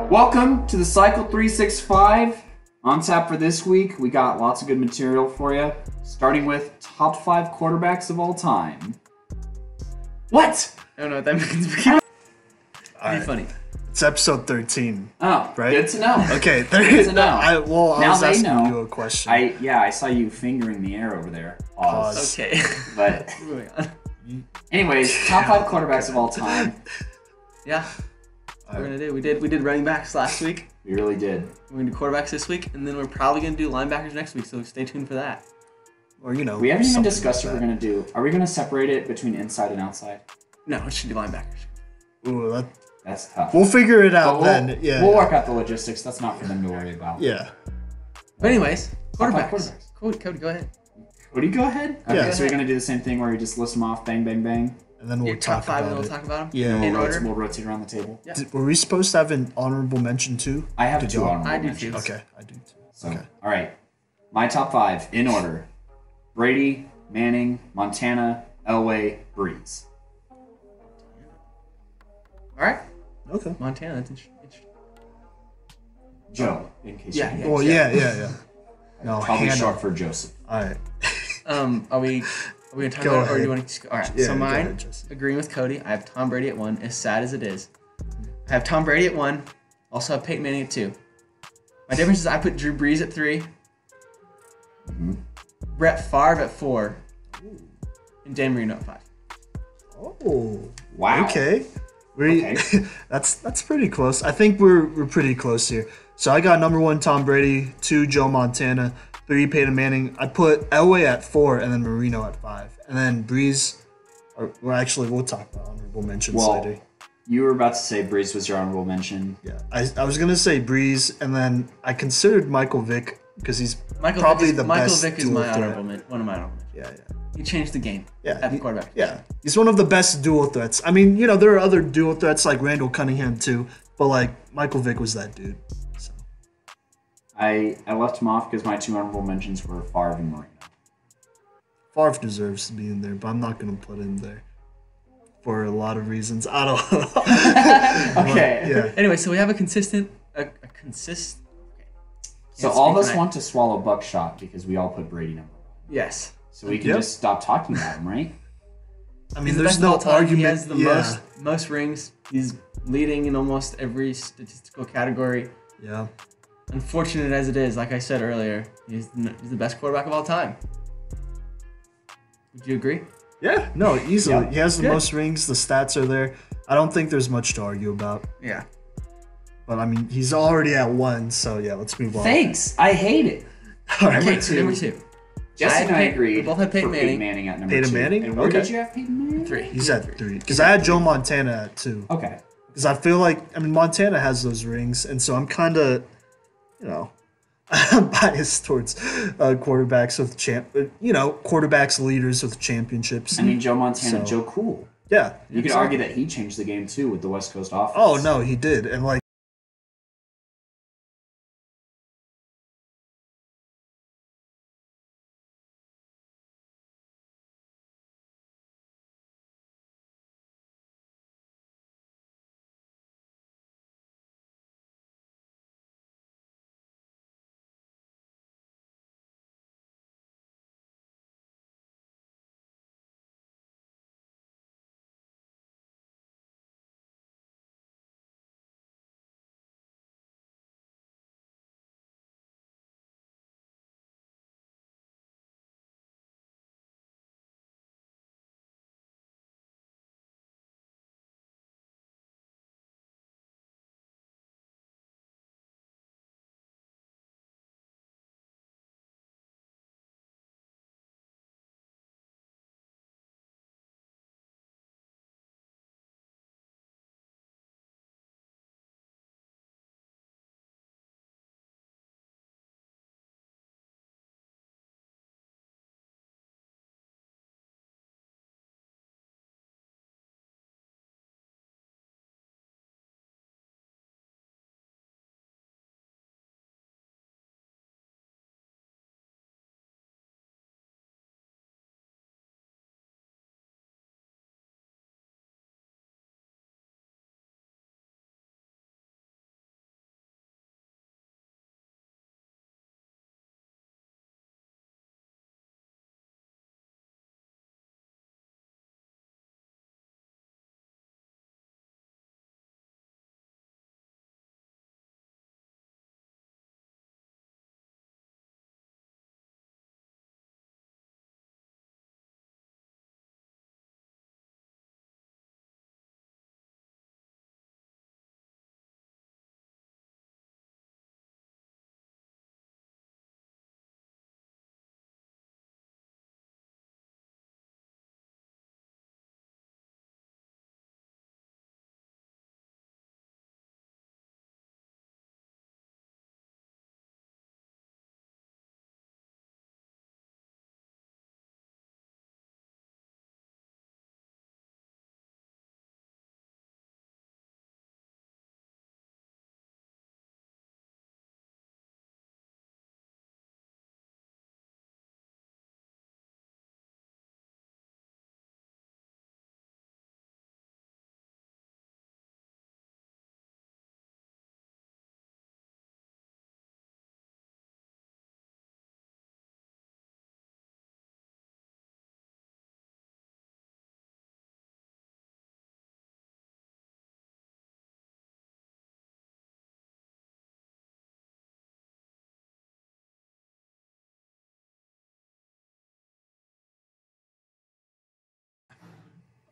Welcome to the Cycle 365. On tap for this week, we got lots of good material for you, starting with top 5 quarterbacks of all time. What? I don't know what that means. Pretty funny. It's episode 13. Oh, right? Good to know. Okay, Good to know. I Now was they asking know. you a question. I saw you fingering the air over there. Pause. Okay. But Moving on. anyways, top 5 quarterbacks of all time. Yeah. We're gonna do. We did running backs last week. We really did. We're gonna do quarterbacks this week, and then we're probably gonna do linebackers next week. So stay tuned for that. Or we We haven't even discussed what we're gonna do. Are we gonna separate it between inside and outside? No, we should do linebackers. Ooh, That's tough. we'll figure it out But then. Yeah. We'll work out the logistics. That's not for them to worry about. Yeah. But anyways, Top five quarterbacks. Cody, go ahead. Would you go ahead? Okay, Yeah. so we're gonna do the same thing where we just list them off, bang, bang, bang. And then we'll Your talk top 5, and about then we'll it. talk about them. Yeah. In order. We'll rotate around the table. Yeah. Were we supposed to have an honorable mention too? I have Did 2 y'all? honorable I do mentions. too. Okay, I do too. So, Okay. all right. My top 5 in order: Brady, Manning, Montana, Elway, Breeze. All right. Okay. Montana. That's interesting. Joe, in case Yeah, you yeah. can. Well, yeah. No, Probably Hannah. short for Joseph. All right. Are we gonna talk Go about it, or do ahead. you want to just go? All right. Yeah, So go mine, ahead, Jesse. agreeing with Cody, I have Tom Brady at 1. As sad as it is, I have Tom Brady at 1. Also have Peyton Manning at 2. My difference is I put Drew Brees at 3. Mm-hmm. Brett Favre at 4. And Dan Marino at 5. Oh. Wow. Okay. Okay. That's pretty close. I think we're pretty close here. So I got number 1 Tom Brady, 2 Joe Montana, 3 Peyton Manning. I put Elway at 4 and then Marino at 5. And then Breeze, we'll talk about honorable mentions later. You were about to say Breeze was your honorable mention. Yeah, I was gonna say Breeze, and then I considered Michael Vick because he's Michael probably Vick the Michael best Vick is dual my threat. honorable one of my honorable mentions. Yeah. He changed the game. Yeah, At the quarterback. Yeah, he's one of the best dual threats. I mean, there are other dual threats like Randall Cunningham too, but like Michael Vick was that dude. So. I left him off because my 2 honorable mentions were Favre and Marino. Favre deserves to be in there, but I'm not gonna put him there for a lot of reasons. I don't. Okay. Yeah. Anyway, so we have a consistent. So Can't all of speak us tonight. want to swallow buckshot because we all put Brady number 1. Yes. So we can Yep. just stop talking about him, right? I mean, He's the there's best of all no time. argument. He has the yeah. most rings. He's leading in almost every statistical category. Yeah. Unfortunate as it is, like I said earlier, he's the best quarterback of all time. Would you agree? Yeah. No, easily. Yeah. He has the Good. most rings. The stats are there. I don't think there's much to argue about. Yeah. But I mean, he's already at 1, so yeah, let's move on. Thanks. I hate it. All right. Okay. Number 2. Jesse and I agreed. We both had Peyton for Manning. Peyton Manning at number Peyton 2. Manning? And where Okay. did you have Peyton Manning? 3. He's at 3 because I had Joe Montana at 2. Okay. Because I feel like Montana has those rings, and so I'm kind of, I'm biased towards quarterbacks with quarterbacks leaders with championships. I mean, Joe Montana, So- Joe Cool. Yeah, You could argue that he changed the game too with the West Coast offense. Oh no, he did, and like.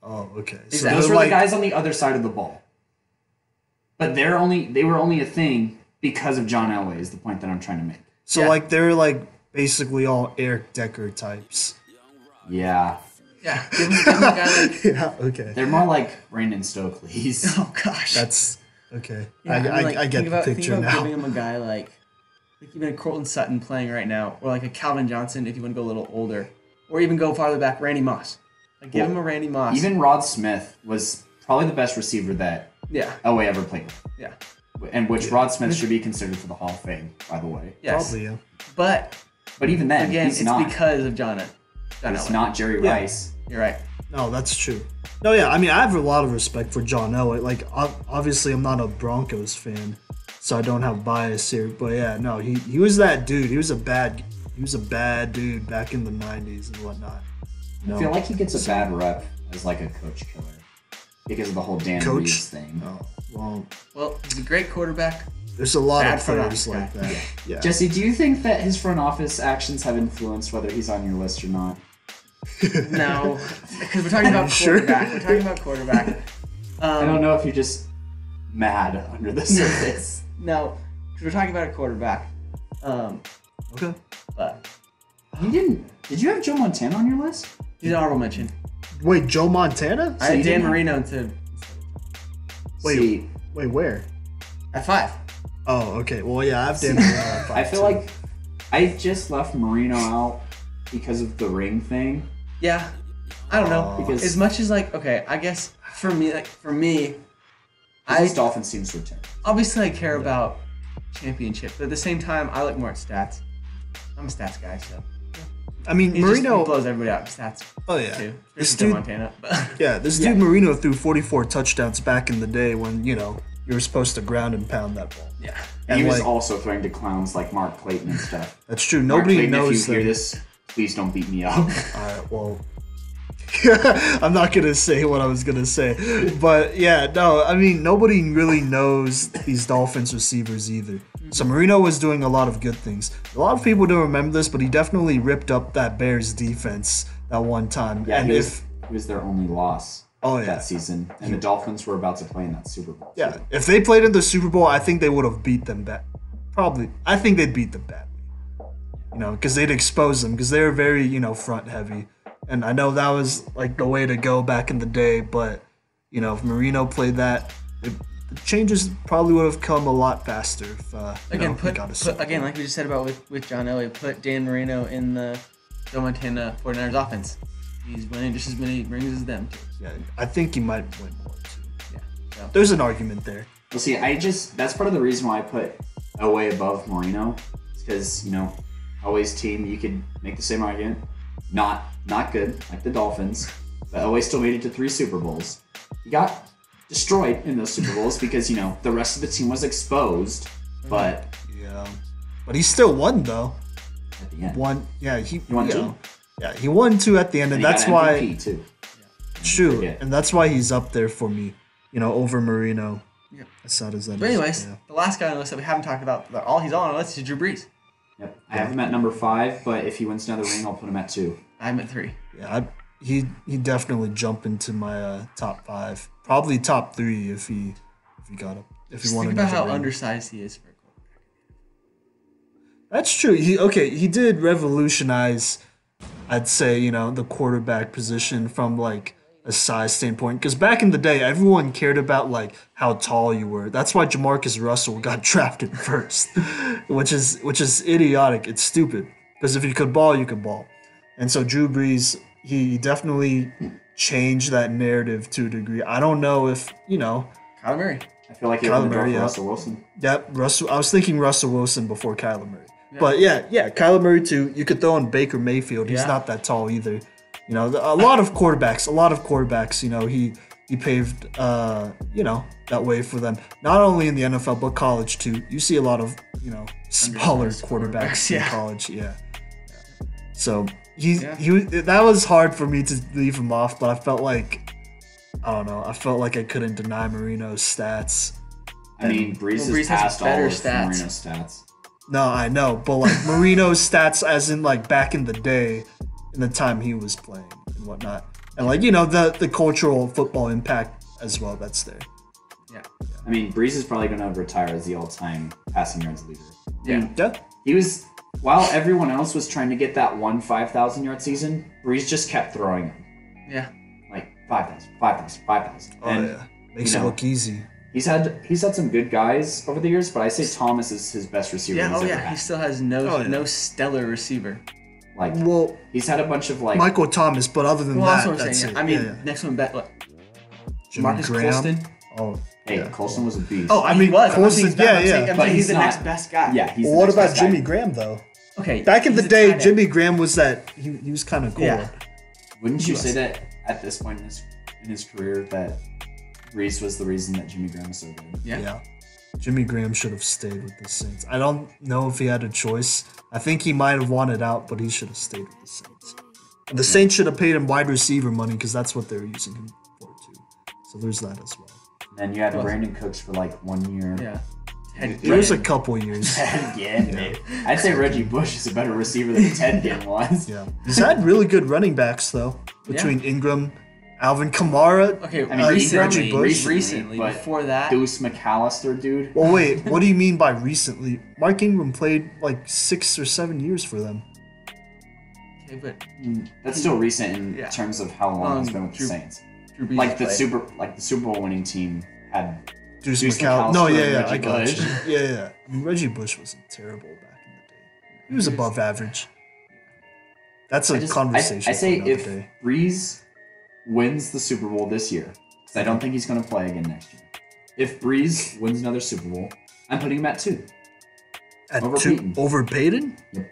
Oh, okay. So Exactly. Those they're were the guys on the other side of the ball. But they were only a thing because of John Elway is the point that I'm trying to make. So Yeah. like they're like basically all Eric Decker types. Yeah. Yeah, give him a guy like. Yeah. Okay. They're more like Brandon Stokely's. Oh gosh. That's okay. Yeah, I get the picture think about now. giving him a guy like even a Cortland Sutton playing right now, or like a Calvin Johnson if you want to go a little older, or even go farther back, Randy Moss. Like give him a Randy Moss. Even Rod Smith was probably the best receiver that yeah, Elway ever played with. yeah, And which Rod Smith should be considered for the Hall of Fame, by the way. yes. Probably yeah. But But even then, again, he's it's not. because of John It's Elway. not Jerry Yeah. Rice. You're right. No, that's true. No, yeah, I mean, I have a lot of respect for John Elway. Like, obviously, I'm not a Broncos fan, so I don't have bias here. But yeah, no, he was that dude. He was a bad dude back in the '90s and whatnot. I feel like he gets a bad rep as like a coach killer because of the whole Dan Coach? Reeves thing. Oh, Well, he's a great quarterback. there's a lot Bad of front players office like guy. that. Yeah. Jesse, do you think that his front office actions have influenced whether he's on your list or not? No, because we're talking about Sure. quarterback. We're talking about quarterback. I don't know if you're just mad under the surface. No, because we're talking about a quarterback. Okay. But You didn't. Did you have Joe Montana on your list? he's an honorable mention. Wait, Joe Montana? I had you Dan didn't- Marino to Wait. See, Wait, where? at 5. Oh, okay. Well, yeah, I have Dan Marino at I 5, feel too. like I just left Marino out because of the ring thing. Yeah, I don't know. Because- As much as like, okay, I guess for me, His Dolphins seems to return. obviously I care about championship, but at the same time, I look more at stats. I'm a stats guy, so I mean, he Marino. blows everybody out in stats Oh yeah. too. This Especially dude, Montana, but yeah, this dude Marino threw 44 touchdowns back in the day when you were supposed to ground and pound that ball. yeah. And he And, was like- also throwing to clowns like Mark Clayton and stuff. That's true. Mark Nobody Clayton, knows if you hear that. this, please don't beat me up. All right, well, I'm not gonna say what I was gonna say, but yeah, no, I mean nobody really knows these Dolphins receivers either. So Marino was doing a lot of good things. A lot of people don't remember this, but he definitely ripped up that Bears defense that one time. Yeah, and he if was their only loss Oh, yeah. that season, and the Dolphins were about to play in that Super Bowl. yeah, too. if they played in the Super Bowl, I think they would have beat them probably. I think they'd beat them badly. Because they'd expose them because they were very front heavy. And I know that was like the way to go back in the day, but if Marino played that, the changes probably would have come a lot faster. If Again, he got a Super again, Bowl. like we just said about with John Elway, put Dan Marino in the Joe Montana 49ers offense. He's winning just as many rings as them too. Yeah, I think he might win more too. Yeah. So, There's an argument there. Well, see, that's part of the reason why I put Elway above Marino, because Elway's team, you could make the same argument, not good like the Dolphins, but Elway still made it to 3 Super Bowls. He got destroyed in those Super Bowls because the rest of the team was exposed, but Yeah, but he still won though. at the end, Won. Yeah, he won you 2. know, Yeah, he won 2 at the end, and he that's got why. MVP too. True, forget. and that's why he's up there for me. Over Marino. Yeah. As sad as that but is, anyways, yeah. the last guy on the list that we haven't talked about, he's on our list is Drew Brees. Yep, I have him at number 5, but if he wins another ring, I'll put him at 2. I'm at 3. Yeah, he definitely jump into my top 5, probably top 3 if he got up. If he Just won think about another how ring. undersized he is for a quarterback. That's true. He did revolutionize, I'd say, the quarterback position from like a size standpoint. Because back in the day, everyone cared about like how tall you were. That's why Jamarcus Russell got drafted first, which is idiotic. It's stupid. Because if you could ball, you could ball. And so Drew Brees, he definitely changed that narrative to a degree. I don't know if Kyler Murray. I feel like he Kyler opened the door Murray, for yeah. Russell Wilson. Yep, Russell. I was thinking Russell Wilson before Kyler Murray. But yeah, Kyler Murray too. You could throw in Baker Mayfield. He's Yeah. not that tall either. A lot of quarterbacks. He paved that way for them. Not only in the NFL but college too. You see a lot of smaller Undersized quarterbacks in yeah. college. Yeah. So he that was hard for me to leave him off, but I felt like I couldn't deny Marino's stats. I mean, Brees Brees has has passed all better of stats. Marino's stats. No, I know, but like Marino's stats, as in like back in the day, in the time he was playing and whatnot. And like, the cultural football impact as well that's there. Yeah. I mean, Breeze is probably going to retire as the all-time passing yards leader. Yeah. He was, while everyone else was trying to get that one 5,000-yard season, Breeze just kept throwing them. Yeah. Like 5,000, 5,000, 5,000. Oh, yeah. Makes it look easy. He's had some good guys over the years, but I say Thomas is his best receiver. Yeah, he's ever had. He still has no stellar receiver. Like, well, he's had a bunch of like Michael Thomas, but other than that's that, what I'm that's saying. it. I mean, next one back, Jimmy Marcus Graham. Colston. Oh, hey, Colston was a beast. Oh, I mean, was. Colston, But he's he's the not. next best guy. Yeah, he's. Well, the what next about best guy. Jimmy Graham though? Okay. Back in the he's a day, tight end. Jimmy Graham was that he was kind of cool. Yeah. Wouldn't you say that at this point in his career that Breeze was the reason that Jimmy Graham was so good? Yeah. Jimmy Graham should have stayed with the Saints. I don't know if he had a choice. I think he might have wanted out, but he should have stayed with the Saints. And the Saints should have paid him wide receiver money because that's what they're using him for too. So there's that as well. And then you had Brandon Cooks for like 1 year. Yeah. It was a couple years. Ted Ginn, dude. I'd say Reggie Bush is a better receiver than Ted Ginn was. Yeah. He's had really good running backs though, between Ingram, Alvin Kamara. Okay, I mean, Reggie Bush. recently, but before that. Deuce McAllister, dude. Well, wait. What do you mean by recently? Mark Ingram played like 6 or 7 years for them. Okay, but That's still recent in terms of how long he's been with the Drew- Saints. Drew Brees Like the played. Super Bowl winning team had Deuce Deuce McAllister. No, McAllister yeah, and I Reggie got Bush. you. Yeah. I mean, Reggie Bush wasn't terrible back in the day. He was above average. That's a conversation I say for another if day. Breeze wins the Super Bowl this year, because I don't think he's going to play again next year. If Breeze wins another Super Bowl, I'm putting him at 2. At over 2 Peyton. over Peyton? Yep.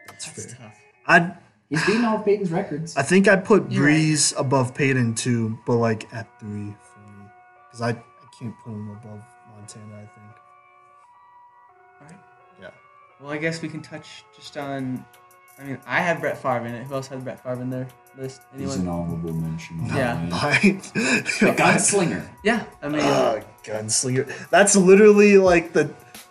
That's fair. tough. He's beating all of Peyton's records. I think I'd put You're Breeze above Peyton too, but like at 3 for me. Because I can't put him above Montana, I think. Alright. Yeah. Well, I guess we can touch just on. I mean, I have Brett Favre in it. Who else has Brett Favre in their list? He's Anyone? an honorable mention. Yeah. The Gunslinger. Yeah, I mean, Gunslinger. That's literally like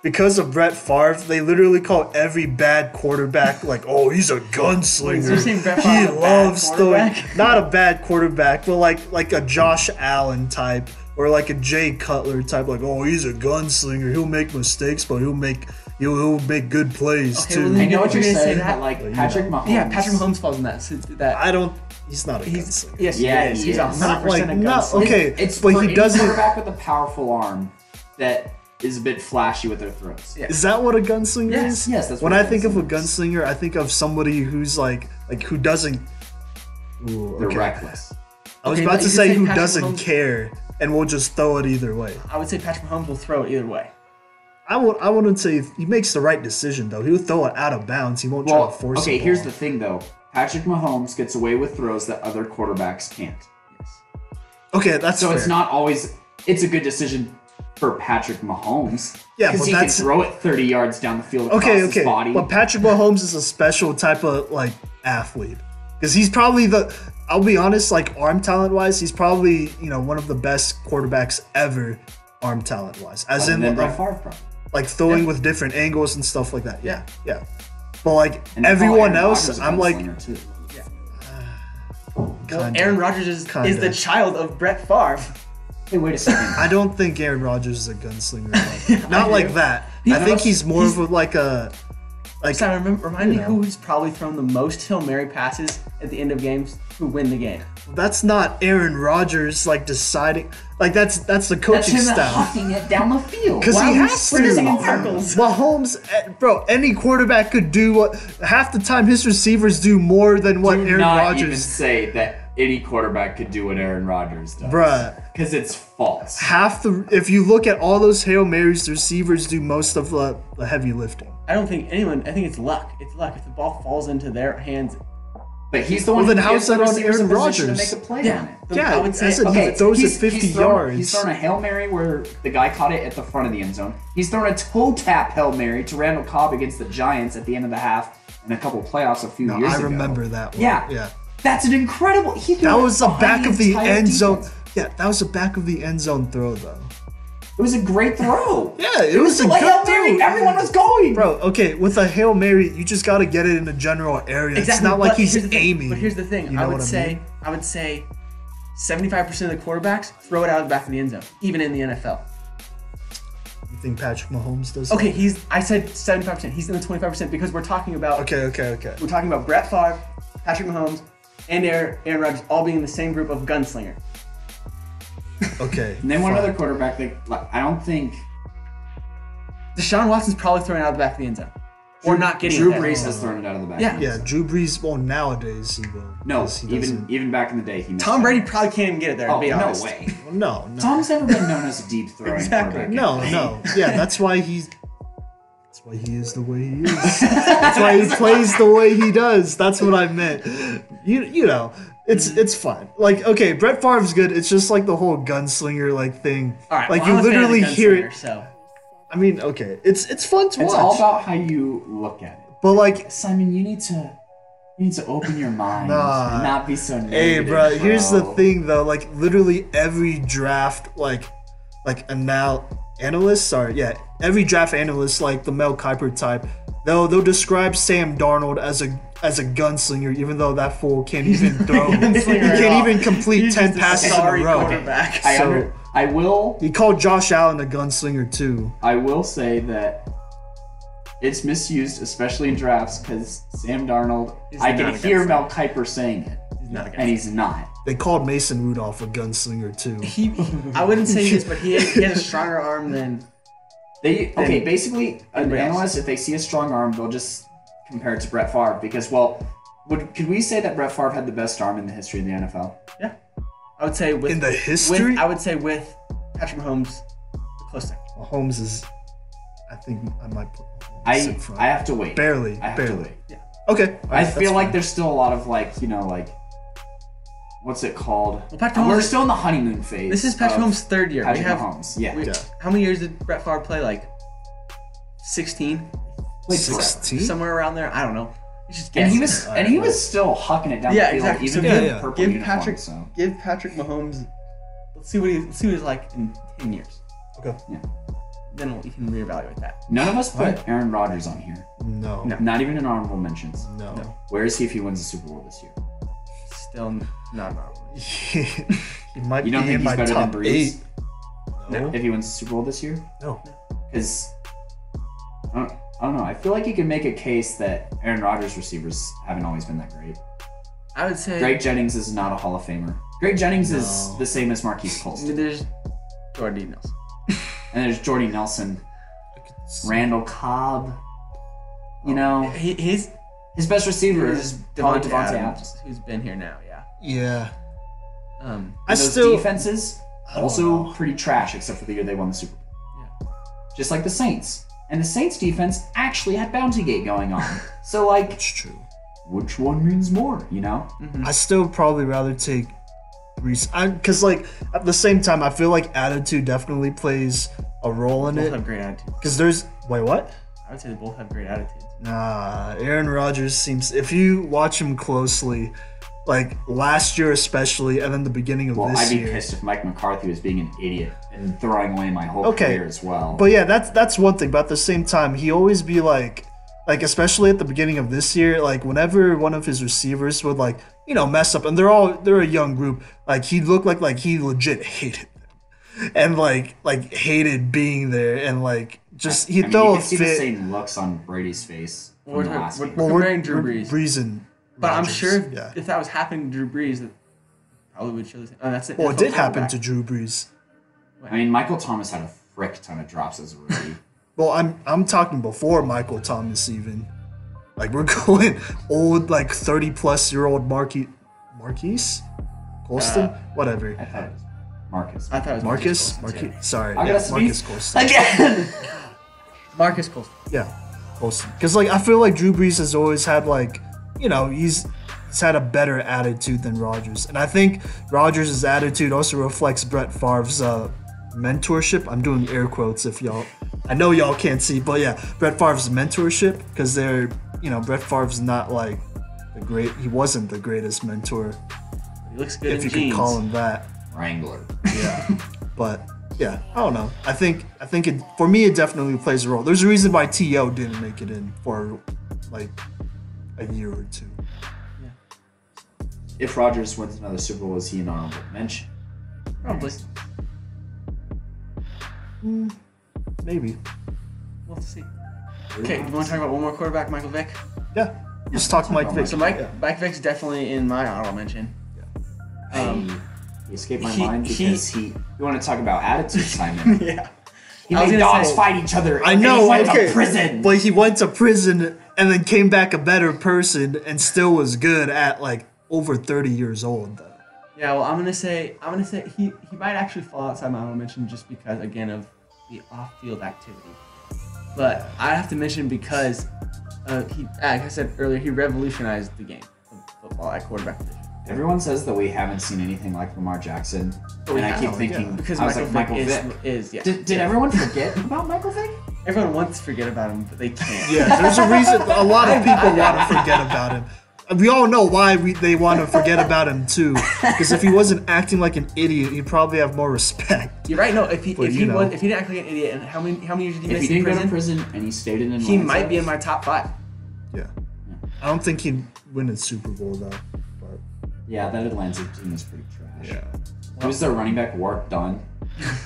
because of Brett Favre, they literally call every bad quarterback like, oh, he's a gunslinger. So you're saying Brett He Favre's a bad loves throwing, quarterback? not a bad quarterback, but like a Josh Allen type or like a Jay Cutler type. Like, oh, he's a gunslinger. He'll make mistakes, but he'll make good plays Okay, too. well, then I know what you're You're gonna say saying, that? but like Well, Patrick Mahomes. yeah, Patrick Mahomes falls in that. So that I don't. He's not a he's gunslinger. yes, Yeah, he is. he He's is. 100% Not like a not gunslinger. okay, It's but for he any doesn't. quarterback with a powerful arm that is a bit flashy with their throws. Yeah. Is that what a gunslinger Yes, is? yes, that's when what I a think of a gunslinger gunslinger, I think of somebody who's like who doesn't. Ooh, They're okay. reckless. I was Okay, about but to you say say who Patrick doesn't Mahomes- care and will just throw it either way. I would say Patrick Mahomes will throw it either way. I wouldn't say he makes the right decision though. He'll throw it out of bounds. He won't try Well, to force it. okay, here's the thing though. Patrick Mahomes gets away with throws that other quarterbacks can't. Yes. Okay, that's So fair. it's not always. It's a good decision for Patrick Mahomes. Yeah, because but he that's- can throw it 30 yards down the field across okay. his body. But Patrick Mahomes is a special type of like athlete because he's probably I'll be honest, like arm talent wise, he's probably one of the best quarterbacks ever, arm talent wise. As Other in than Brett Favre, probably. like throwing with different angles and stuff like that. Yeah. Yeah. But like And they call everyone Aaron else, Rodgers a I'm like, gunslinger, too. Well, Kinda. Aaron Rodgers is the Kinda. child of Brett Favre. Hey, wait a second. I don't think Aaron Rodgers is a gunslinger. Not like that. I think he's more of a Remind me who's probably thrown the most Hail Mary passes at the end of games who win the game. That's not Aaron Rodgers like deciding. Like that's the That's coaching him staff. hucking it down the field. Because Why he would has split his to. arm? Mahomes, bro, any quarterback could do what. Half the time, his receivers do more than what Do Aaron not even Rodgers. say that any quarterback could do what Aaron Rodgers does. Bruh. Because it's false. If you look at all those Hail Marys, the receivers do most of the heavy lifting. I don't think anyone. I think it's luck. It's luck. If the ball falls into their hands, But he's the one Well, who then how's gives the that on receivers Aaron a position to Rodgers? make a play Yeah. on it. Yeah, I would say as a- okay. he throws it he's 50 thrown- yards. He's thrown a Hail Mary where the guy caught it at the front of the end zone. He's thrown a toe tap Hail Mary to Randall Cobb against the Giants at the end of the half in a couple playoffs a few No, years I ago. remember that one. Yeah. Yeah. That's an incredible. He threw That it was the behind back of the entire end zone. defense. Yeah, that was the back of the end zone throw, though. It was a great throw. Yeah, it was a like good Hail Mary. throw. Everyone was going. Bro, okay, with a Hail Mary, you just gotta get it in a general area. Exactly. It's not like but he's here's the thing- aiming. But here's the thing. You know I would what say 75% of the quarterbacks throw it out of the back of the end zone, even in the NFL. You think Patrick Mahomes does? Okay, I said 75%. He's in the 25% because we're talking about. Okay. We're talking about Brett Favre, Patrick Mahomes, and Aaron Rodgers all being in the same group of Gunslinger. Okay. Name one other quarterback that I don't think. Deshaun Watson's probably throwing it out of the back of the end zone. Or not getting Drew it there. Brees has thrown it out of the back. Yeah. of the Yeah, end zone. Drew Brees. Well, nowadays he will. No, 'cause he doesn't- even back in the day, he missed Tom Brady that. probably can't even get it there, Oh, to be no honest. way. Well, no. Tom's never been known as a deep throwing Exactly. quarterback. No. Yeah, that's why he is the way he is. That's why he plays the way he does. That's what I meant. You know, it's fine. Like, okay, Brett Favre's good. It's just like the whole gunslinger like thing. All right, like well, you I'm a fan of the literally hear Gunslinger, it. So. I mean, okay, it's fun to It's watch. all about how you look at it. But like, Simon, you need to open your mind Nah. and not be so negative. hey, bro, here's the thing though. Like, literally every draft, every draft analyst, like the Mel Kiper type, they'll describe Sam Darnold as a gunslinger, even though that fool can't even throw. He Gunslinger at can't all. even complete He's 10 just a passes in sorry a row. quarterback. I will He called Josh Allen a gunslinger too. say that it's misused, especially in drafts, because Sam Darnold. He's I not can a hear gunslinger. Mel Kiper saying it, He's not a and he's not. They called Mason Rudolph a gunslinger too. I wouldn't say this, but he has a stronger arm than. Basically, an Anybody else? analyst, if they see a strong arm, they'll just compare it to Brett Favre because, could we say that Brett Favre had the best arm in the history of the NFL? Yeah. I would say with. In the history? I would say with Patrick Mahomes, close there. Mahomes is, I think I might put Mahomes I in front. have to wait. Barely. I have to wait. Yeah. Okay. I feel like there's still a lot of what's it called? Well, Patrick We're Mahomes- still in the honeymoon phase. This is Patrick of Mahomes' third year. Patrick Mahomes. Yeah. How many years did Brett Favre play? Like 16? Played forever. 16? Somewhere around there. I don't know. You just And guess. he was still hucking it down Yeah, the field, exactly. even So in yeah. purple Give uniform. Patrick. So. Give Patrick Mahomes. Let's see what he's like in 10 years. Okay. Yeah. Then we can reevaluate that. None of us put Alright. Aaron Rodgers on here. No. Not even in honorable mentions. No. Where is he if he wins the Super Bowl this year? Still not normal. He might You don't be think in he's my better than top Breeze? 8. No. If he wins the Super Bowl this year? No. Because I don't know. I feel like you can make a case that Aaron Rodgers receivers haven't always been that great. I would say. Greg Jennings is not a Hall of Famer. Greg Jennings is No. the same as Marquise Colston. There's Jordy Nelson. And there's Jordy Nelson, Randall Cobb. You know, His his best receiver is probably Devontae Adams. who's been here now. Yeah. Yeah. I And those still. defenses don't also know. pretty trash, except for the year they won the Super Bowl. Yeah. Just like the Saints. And the Saints defense actually had Bountygate going on. So like, It's true. which one means more? You know? I still probably rather take Reese. Because, like, at the same time, I feel like attitude definitely plays a role in Both it. have great attitudes. Because there's. Wait, what? I would say they both have great attitudes. Nah, Aaron Rodgers seems. If you watch him closely, like last year especially, and then the beginning of Well, this I'd be year. pissed if Mike McCarthy was being an idiot and throwing away my whole Okay. career as well. But yeah, that's one thing. But at the same time, he always be like especially at the beginning of this year, like whenever one of his receivers would mess up, and they're a young group, like he looked like he legit hated them, and like hated being there, and like just he'd I mean, throw you a can see the fit. same looks on Brady's face from We're the talking- last we're- game. comparing Drew Brees. And But I'm Rodgers. sure Yeah. if that was happening to Drew Brees, that probably would show the same. Oh, that's it. Well, it That's did all happen quarterback. to Drew Brees. I mean, Michael Thomas had a frick ton of drops as a rookie. Well, I'm talking before Michael Thomas even. Like we're going old, like 30-plus-year-old Marquise Colston, whatever. I thought it was Marcus. I thought it was Marcus, Colston, too. sorry, I gotta Marcus speak Colston. again. Marcus Colston. Yeah, Colston. Because like I feel like Drew Brees has always had he's had a better attitude than Rodgers, and I think Rodgers' attitude also reflects Brett Favre's mentorship. I'm doing air quotes if y'all. I know y'all can't see, but yeah, Brett Favre's mentorship because Brett Favre's not like the great. He wasn't the greatest mentor, He looks good if in you jeans. could call him that. Wrangler. Yeah, but Yeah, I don't know. I think it for me it definitely plays a role. There's a reason why T.O. didn't make it in for like a year or two. If Rodgers wins another Super Bowl, is he an honorable mention? Probably. Maybe. We'll have to see. Okay, you want to talk about one more quarterback, Michael Vick? Yeah. Let's talk Mike Vick. So Mike Vick's definitely in my honorable mention. He escaped my mind because you want to talk about attitude, Simon. Yeah. He made dogs fight each other. I know. He went to prison. But he went to prison and then came back a better person and still was good at like over 30 years old though. Yeah, well, I'm gonna say he might actually fall outside my honorable mention just because again of the off-field activity. But I have to mention because he, like I said earlier, he revolutionized the game of football at quarterback position. Everyone says that we haven't seen anything like Lamar Jackson, and I keep thinking because I was like Michael Vick. Did everyone forget about Michael Vick? Everyone wants to forget about him, but they can't. Yeah, there's a reason. A lot of people want to forget about him. We all know why they want to forget about him too. Because if he wasn't acting like an idiot, he'd probably have more respect. You're right. No, if he didn't act like an idiot, and how many years did he miss in prison? If he didn't go to prison and he stayed in Atlanta, he might be in my top 5. Yeah. I don't think he'd win a Super Bowl though. But yeah, that Atlanta team is pretty trash. yeah. Who's their running back? Warp Dunn.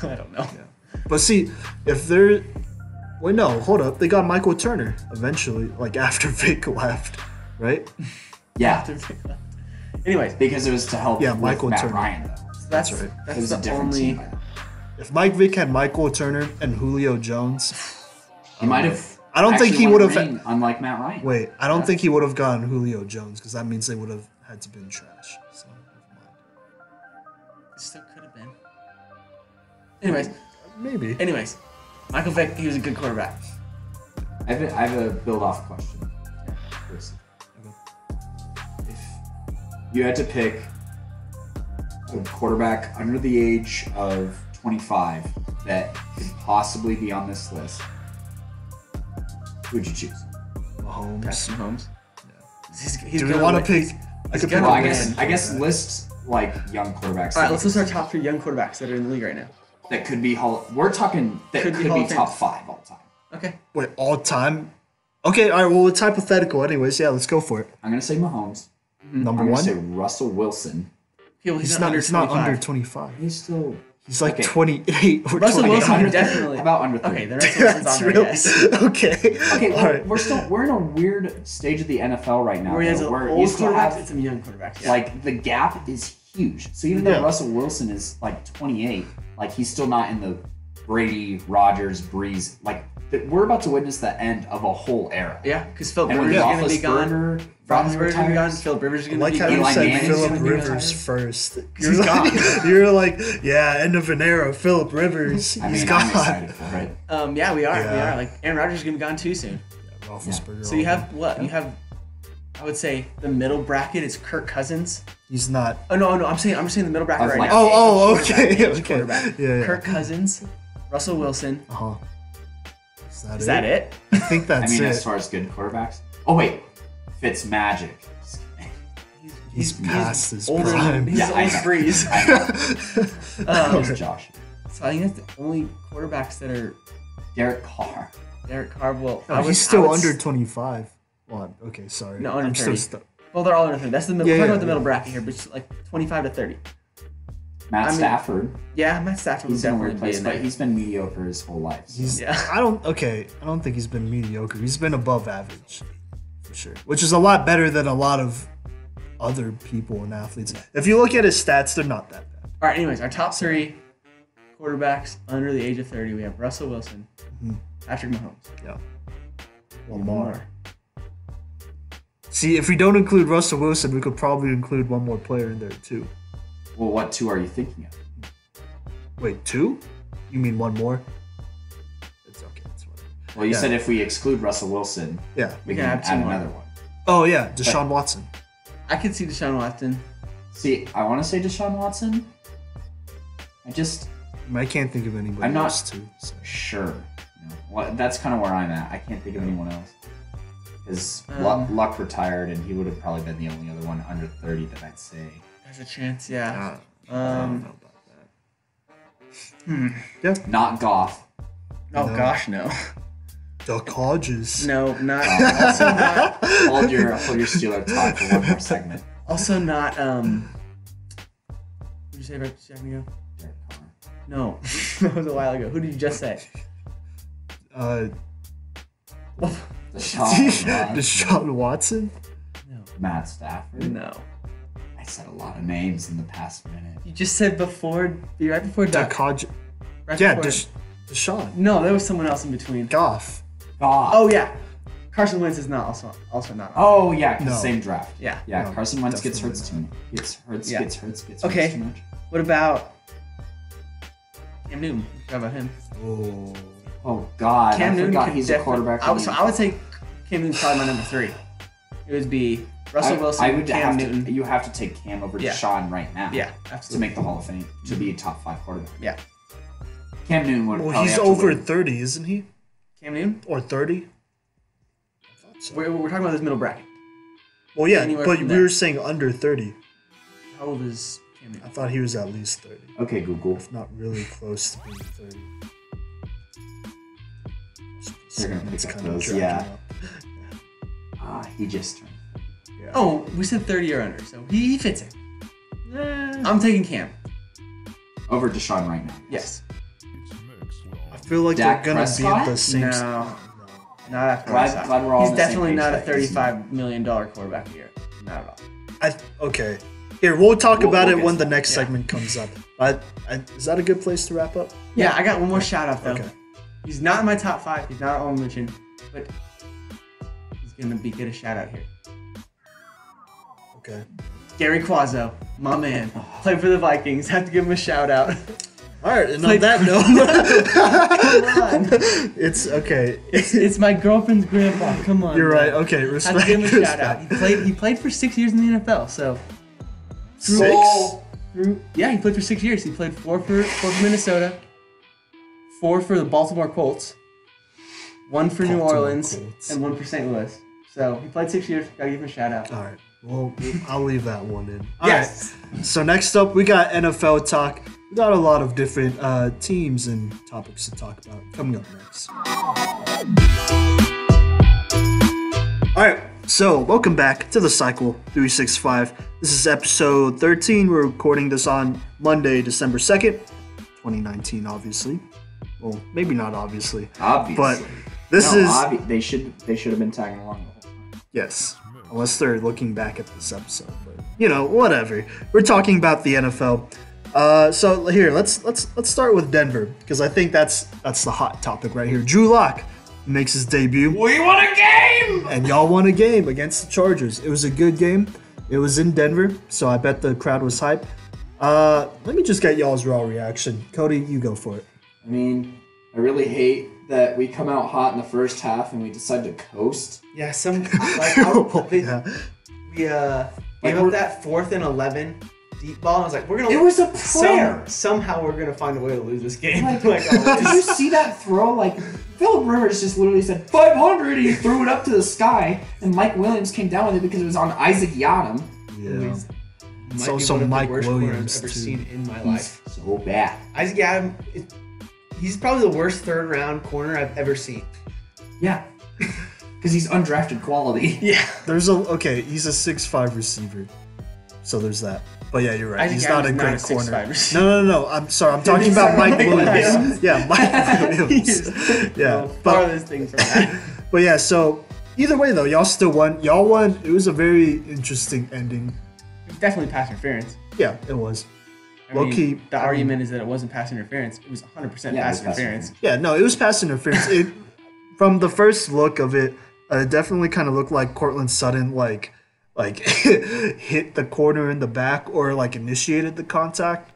I don't know. Yeah. But see, if they're wait, no, hold up. They got Michael Turner eventually, like after Vick left, right? Yeah. Anyways, because it was to help Michael Matt Turner. Ryan, though. So that's right. It was the a different only. team by then. If Mike Vick had Michael Turner and Julio Jones, He might have. I don't think he would have. Unlike Matt Ryan. Wait, I don't think he would have gotten Julio Jones because that means they would have had to been trash. So never mind. It still could have been. Anyways, Maybe. anyways, Michael Vick, he was a good quarterback. I have a build-off question. First. If you had to pick a quarterback under the age of 25 that could possibly be on this list, who would you choose? Mahomes. Patrick Mahomes. He's Do we gonna want win. to pick? He's I gonna Well, win. I guess list like young quarterbacks. All right, let's list our top 3 young quarterbacks that are in the league right now. That could be we're talking that Could could be Hall be of Fame. top 5 all time. Okay. Wait, all time? Okay, all right. Well, it's hypothetical, anyways. Yeah, let's go for it. I'm gonna say Mahomes. Number I'm one. gonna say Russell Wilson. He's He's not not. under It's not 25. under 25. He's still. He's like Okay. 28 or Russell 29. Wilson under- definitely. How about under 30? Okay, then Russell Wilson's That's on there, really yes. okay. Okay, all right. we're in a weird stage of the NFL right now. Where he has though, an where old you still quarterbacks have, and some young quarterbacks. Yeah. like the gap is huge. So even though Yeah. Russell Wilson is like 28, like he's still not in the Brady, Rodgers, Breeze. Like we're about to witness the end of a whole era. Yeah, because Philip And when Rivers is going to be gone. Roethlisberger Roethlisberger's going to be gone. retires, Philip Rivers is I going to like be how gone. you Eli said Manning's Philip gonna be Rivers retired. first. He's gone. You're like, yeah, end of an era. Philip Rivers, I he's mean, gone. I'm excited for it. Yeah, we are. We Yeah. are. Like Aaron Rodgers is going to be gone too soon. Roethlisberger. So you have what? You have, I would say, the middle bracket is Kirk Cousins. He's not. Oh no, I'm saying the middle bracket Of right like- now. Oh, Quarterback, okay, age okay. quarterback. Yeah. Kirk Cousins, Russell Wilson. Uh huh. Is that it? I think I that's mean, it. as far as good quarterbacks. Oh wait, Fitzmagic. He's past his older prime. Than, he's Yeah, I almost know. Breeze. I know. Who's Josh? So I think that's the only quarterbacks that are Derek Carr. Derek Carr. Well, No, he's still under 25. Well, okay, sorry. No, under I'm 30. still stuck. Well, they're all under 30. That's the middle. Yeah, We're talking yeah, about the middle yeah. bracket here, but it's like 25 to 30. Matt Stafford. Yeah, Matt Stafford would He's in a definitely weird be place, in but there. he's been mediocre his whole life. So. He's. Yeah. I don't think he's been mediocre. He's been above average, for sure. Which is a lot better than a lot of other people and athletes. If you look at his stats, they're not that bad. All right. Anyways, our top 3 quarterbacks under the age of 30. We have Russell Wilson, Patrick Mahomes, Yeah. Lamar. See, if we don't include Russell Wilson, we could probably include one more player in there too. Well, what 2 are you thinking of? Wait, 2? You mean one more? It's okay. It's whatever. Well, you Yeah. said if we exclude Russell Wilson, Yeah. we can can add 2 add more. another one. Oh yeah, Deshaun Watson. I could see Deshaun Watson. See, I want to say Deshaun Watson. I can't think of anybody I'm not- else too. So. Sure. Well, that's kind of where I'm at. I can't think of anyone else. Because Luck retired, and he would have probably been the only other one under 30 that I'd say. There's a chance, yeah. I don't know about that. Yeah. Not Goff. Oh No. gosh, no. Duck Hodges. No, not. Also not. Hold your Steeler talk for one more segment. Also not. What did you say right a second ago? Derek Carr. No, that was a while ago. Who did you just say? Deshaun Watson. No. Matt Stafford. No. I said a lot of names in the past minute. You just said before. Right before Duck Hodges. Right Yeah, before- Deshaun. No, there was someone else in between. Goff. Goff. Oh yeah, Carson Wentz is not also not. Oh yeah, 'cause No. same draft. Yeah. Yeah, No, Carson Wentz gets definitely hurts too much. Yeah. Gets hurts Okay. too much. What about Cam Newton? How about him? Oh. Oh God, Cam I Newton forgot could he's a quarterback. I would say Cam Newton's probably my number 3. It would be Russell Wilson, I would Cam have Newton. to. You have to take Cam over Yeah. Deshaun right now. Yeah, To absolutely. make the Hall of Fame, to be a top 5 quarterback. Yeah. Cam Newton would. Well, probably he's have to over win. 30, isn't he? Cam Newton. Or 30? I thought so. We're talking about this middle bracket. Well, yeah, anywhere but from we there. were saying under 30. How old is Cam I Newton? thought he was at least 30. Okay, Google. If not really close to being 30. They're gonna pick It's up kind of those, dragging yeah. out. He just turned. Yeah. Oh, we said 30 or under, so he fits in. I'm taking Cam. Over Deshaun right now. Yes. I feel like Dak they're gonna be at the Prescott? same. No. Not after Glad we're all He's on the same definitely page not a that he's $35 million quarterback a year. Not at all. Okay. Here, we'll talk We'll about get it to when the that, next yeah. segment comes up. Is that a good place to wrap up? Yeah, I got one more shout out though. Okay. He's not in my top 5. He's not on mention, but he's gonna get a shout out here. Okay. Gary Quazzo, my man, played for the Vikings. Have to give him a shout out. All right, and on Like- that note, Come on, it's okay. it's my girlfriend's grandpa. Come on, You're man. right. Okay, Have respect. to give him a shout respect. out. He played for 6 years in the NFL. So 6? yeah, he played for 6 years. He played four for Minnesota, 4 for the Baltimore Colts, 1 for New Baltimore Orleans, Colts. and 1 for St. Louis. So he played 6 years. Gotta give him a shout out. All right. Well, I'll leave that one in. All Yes. right. So next up, we got NFL talk. We got a lot of different teams and topics to talk about coming up next. All right. So welcome back to the Cycle 365. This is episode 13. We're recording this on Monday, December 2nd, 2019. Obviously. Well, maybe not obviously. Obviously. But this No, is they should have been tagging along the whole time. yes. Unless they're looking back at this episode, but whatever. We're talking about the NFL. So here, let's start with Denver because I think that's the hot topic right here. Drew Lock makes his debut, We won a game! and y'all won a game against the Chargers. It was a good game. It was in Denver, so I bet the crowd was hype. Let me just get y'all's raw reaction. Kodey, you go for it. I mean, I really hate that we come out hot in the first half and we decide to coast. Yeah, some Yeah. we gave Like, up that 4th and 11 deep ball. And I was like, we're gonna. It was a prayer. Somehow we're gonna find a way to lose this game. Like, Like, did you see that throw? Like, Phillip Rivers just literally said 500. He threw it up to the sky, and Mike Williams came down with it because it was on Isaac Yadam. Yeah. It's Might be also one of the Mike worst corners Williams, I've ever too. seen in my He's life. so bad. Isaac Adam, he's probably the worst 3rd round corner I've ever seen. Yeah, because he's undrafted quality. Yeah. He's a 6'5" receiver. So there's that. But yeah, you're right. Isaac He's not a Adams great is not a corner. 6'5" receiver. No. I'm sorry. I'm talking about Mike Williams. Yeah, Mike Williams. Yeah. Farthest thing from that. But yeah, so either way though, y'all still won. Y'all won. It was a very interesting ending. It was definitely pass interference. Yeah, it was. I mean, Low-key, the argument is that it wasn't pass interference. It was 100% Yeah, it was pass pass interference. Yeah, no, it was pass interference. From the first look of it, it definitely kind of looked like Cortland Sutton like hit the corner in the back or like initiated the contact.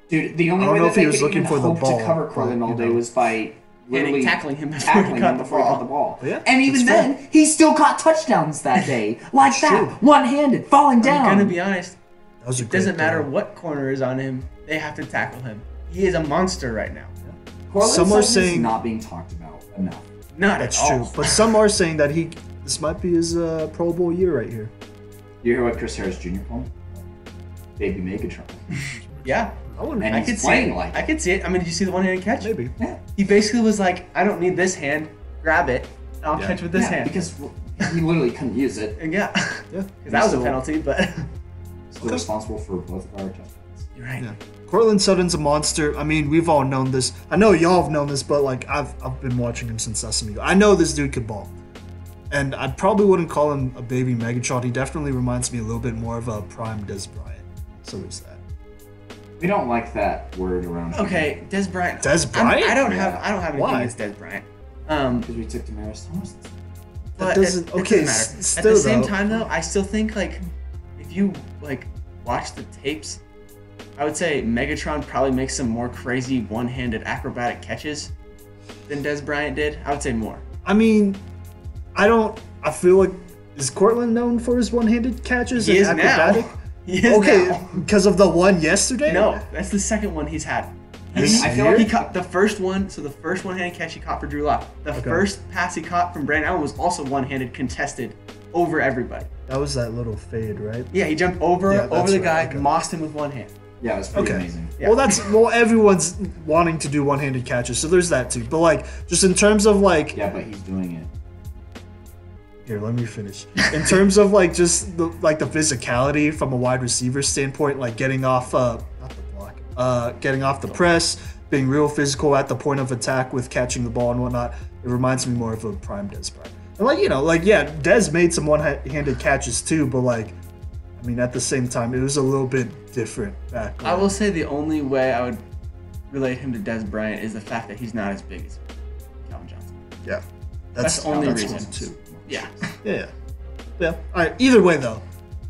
Dude, the only I don't way know that if he they was could looking even for the hope ball, to cover Cortland but, all you day know. was by literally tackling him before tackling he caught him the before he caught ball. the ball. Yeah, And even that's then, he still caught touchdowns that day, like that, true. one-handed, falling down. I'm gonna be honest. That was a It doesn't great matter throw. what corner is on him. They have to tackle him. He is a monster right now. Cortland Some are Sutton is saying- not being talked about enough. Not That's at all. true. But some are saying that this might be his Pro Bowl year right here. You hear what Chris Harris Jr. called him? Baby Megatron. Yeah. wouldn't. And I he's could see playing it. like I could see it. I mean, did you see the one-handed catch? Maybe. Yeah. He basically was like, I don't need this hand. Grab it. And I'll catch with this Yeah, hand. because he literally couldn't use it. And yeah. Yeah. Because that was a penalty, but Still responsible for both of our touchdowns. you're right. Yeah. Cortland Sutton's a monster. I mean, we've all known this. I know y'all have known this, but like I've been watching him since Sesame. I know this dude could ball. And I probably wouldn't call him a baby Megatron. He definitely reminds me a little bit more of a prime Des Bryant. So there's that. We don't like that word around here. Okay, Des Bryant. Des Bryant? I don't Yeah. have anything Why? against Des Bryant. Because we took Damaris Thomas. But doesn't- it okay, doesn't matter. still At the same though. time, though, I still think like if you like watch the tapes, I would say Megatron probably makes some more crazy one-handed acrobatic catches than Des Bryant did. I would say more. I mean, I feel like, is Cortland known for his one-handed catches He and is acrobatic? now. He is Okay, now. because of the one yesterday? No, that's the second one he's had. This I feel year? like He caught the first one, so the first one-handed catch he caught for Drew Lock. The first pass he caught from Brandon Allen was also one-handed contested over everybody. That was that little fade, right? Yeah, he jumped over Yeah, that's the right, guy, okay. mossed him with one hand. Yeah, it was pretty Okay. amazing. Yeah. Well, everyone's wanting to do one-handed catches, so there's that too. But like, just in terms of like, Yeah, but he's doing it. here, let me finish. In terms of like just the physicality from a wide receiver standpoint, like getting off not the block, getting off the press, being real physical at the point of attack with catching the ball and whatnot, it reminds me more of a prime Des Bryant. And like yeah, Des made some one-handed catches too, but like, I mean, at the same time, it was a little bit different back then. I will say the only way I would relate him to Des Bryant is the fact that he's not as big as Calvin Johnson. Yeah, That's the only that's reason. one, too. Yeah. Yeah. All right. Either way, though,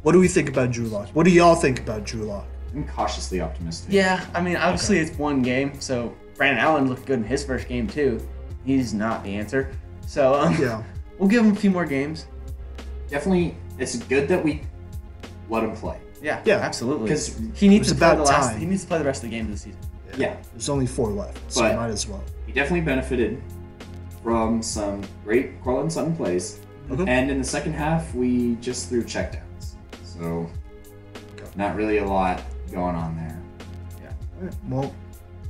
what do we think about Drew Lock? What do y'all think about Drew Lock? I'm cautiously optimistic. Yeah, I mean, obviously it's one game, so Brandon Allen looked good in his first game too. He's not the answer. So Yeah. we'll give him a few more games. Definitely, it's good that we let him play. Yeah, Yeah. absolutely. 'Cause he needs to it's play about the last. time. He needs to play the rest of the games of the season. Yeah. There's only 4 left, so But- might as well. He definitely benefited from some great Cortland Sutton plays. Okay. And in the second half, we just threw checkdowns. So, not really a lot going on there. All right. Well,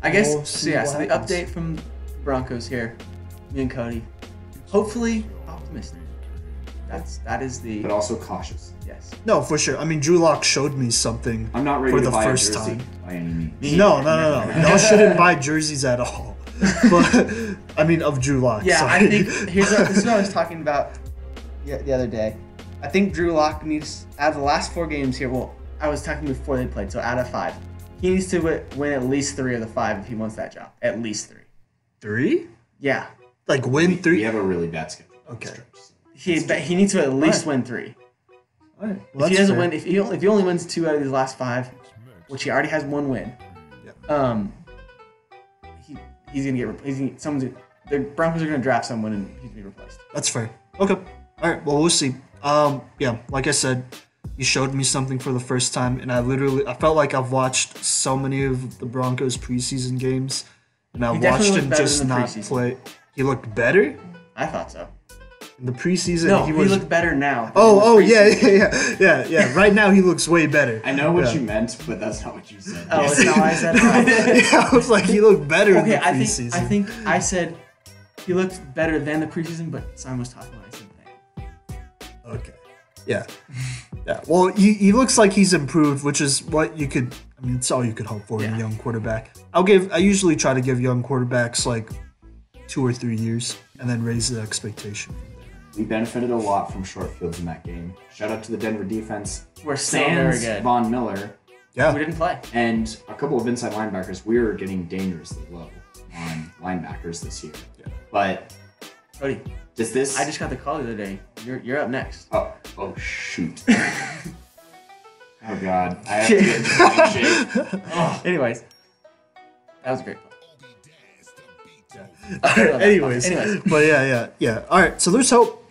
I guess. We'll So see yeah. what So the happens. update from the Broncos here, me and Cody, hopefully optimistic. That is the But also cautious. yes. no, for sure. I mean, Drew Lock showed me something. I'm not ready For to the buy first a jersey time. by any means. Me No. either. Y'all shouldn't buy jerseys at all. But I mean, of Drew Lock. Yeah, sorry. I think this is what I was talking about the other day. I think Drew Lock needs, out of the last 4 games here, well, I was talking before they played, so out of 5, he needs to win at least 3 of the 5 if he wants that job. At least 3. 3? Yeah, Like win We 3? have a really bad schedule. Okay. he needs to at least win 3. All right. If he doesn't win, if he only wins 2 out of these last 5, which he already has 1 win, he's gonna get the Broncos are gonna draft someone and he's gonna be replaced. That's fair. Okay. All right. Well, we'll see. Yeah. Like I said, he showed me something for the first time, and I felt like I've watched so many of the Broncos preseason games, and I He definitely watched looked him better just than the not preseason. play. He looked better I thought so. in the preseason. No, he he was. looked better now. Oh, than in the yeah, preseason. yeah. Right now, he looks way better. I know what Yeah. you meant, but that's not what you said. Oh, it's not what I said. Oh. Yeah, I was like, he looked better in Okay, the preseason. I think I said he looked better than the preseason, but Simon was talking when I said that. Okay. Yeah. Yeah. Well, he looks like he's improved, which is what you could. I mean, it's all you could hope for in a Yeah. young quarterback. I usually try to give young quarterbacks like 2 or 3 years, and then raise the expectation. We benefited a lot from short fields in that game. Shout out to the Denver defense. We're still very Sans good. Von Miller Yeah. We didn't play. and a couple of inside linebackers. We were getting dangerously low on linebackers this year. Yeah. But Cody, does this? I just got the call the other day. You're up next. Oh shoot. Oh god. I have to get into my shape. Oh. Anyways, that was a great play. Anyways, but yeah. All right, so there's hope.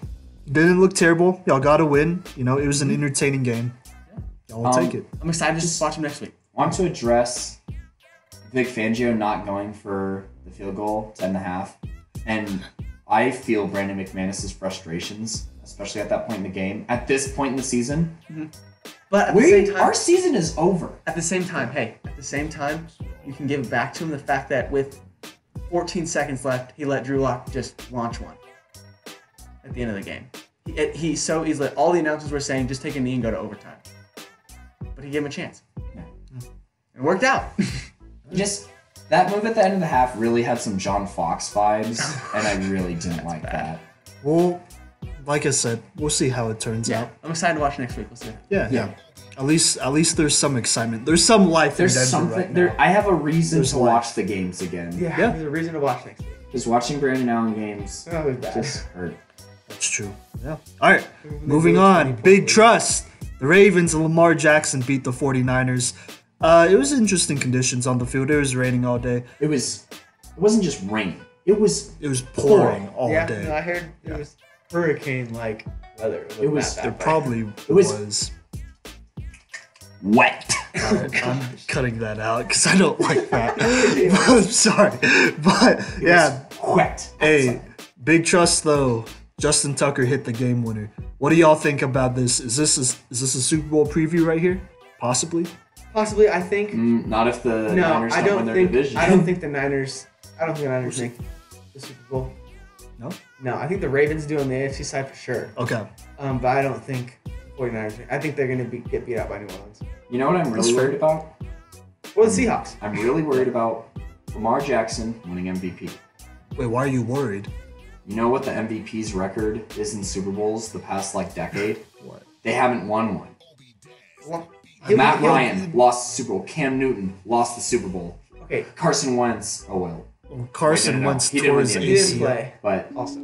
Didn't look terrible. Y'all got to win. You know, it was an entertaining game. Y'all will take it. I'm excited to watch him next week. Want to address Vic Fangio not going for the field goal, 10.5. And I feel Brandon McManus's frustrations, especially at that point in the game. At this point in the season, But at the same time, Our season is over. at the same time, you can give back to him the fact that with 14 seconds left, he let Drew Lock just launch one at the end of the game. He so easily. All the announcers were saying, just take a knee and go to overtime. But he gave him a chance. Yeah. It worked out. Just that move at the end of the half really had some John Fox vibes, and I really didn't like that. Well, like I said, we'll see how it turns out. I'm excited to watch next week. We'll see. Yeah. At least there's some excitement. There's some life There's in Denver something right there. now. I have a reason There's to life. watch the games again. Yeah. There's a reason to watch next week. Just watching Brandon Allen games Oh, it's bad. just hurt. That's true. Yeah. All right. Moving on. Big trust. The Ravens and Lamar Jackson beat the 49ers. It was interesting conditions on the field. It was raining all day. It wasn't just rain. It was pouring all day. No, I heard it was hurricane-like weather. It was- There probably was- was. wet. All right, I'm cutting that out because I don't like that. I'm sorry. But yeah, Wet. hey, big trust though. Justin Tucker hit the game winner. What do y'all think about this? Is this a Super Bowl preview right here? Possibly. Possibly, I think. Not if the No, Niners I don't don't win their think. division. I don't think the Niners. I don't think the Niners make the Super Bowl. No. No, I think the Ravens do on the AFC side for sure. Okay. But I don't think 49ers. I think they're going to get beat out by New Orleans. You know what I'm really fair. worried about? Or the Seahawks. I'm really worried about Lamar Jackson winning MVP. Wait, why are you worried? You know what the MVP's record is in Super Bowls the past decade? What? They haven't won one. Well, Matt Ryan lost the Super Bowl. Cam Newton lost the Super Bowl. Okay, Carson Wentz, oh well. Carson No. Wentz He didn't tore win his the he didn't ACL. play. But Also.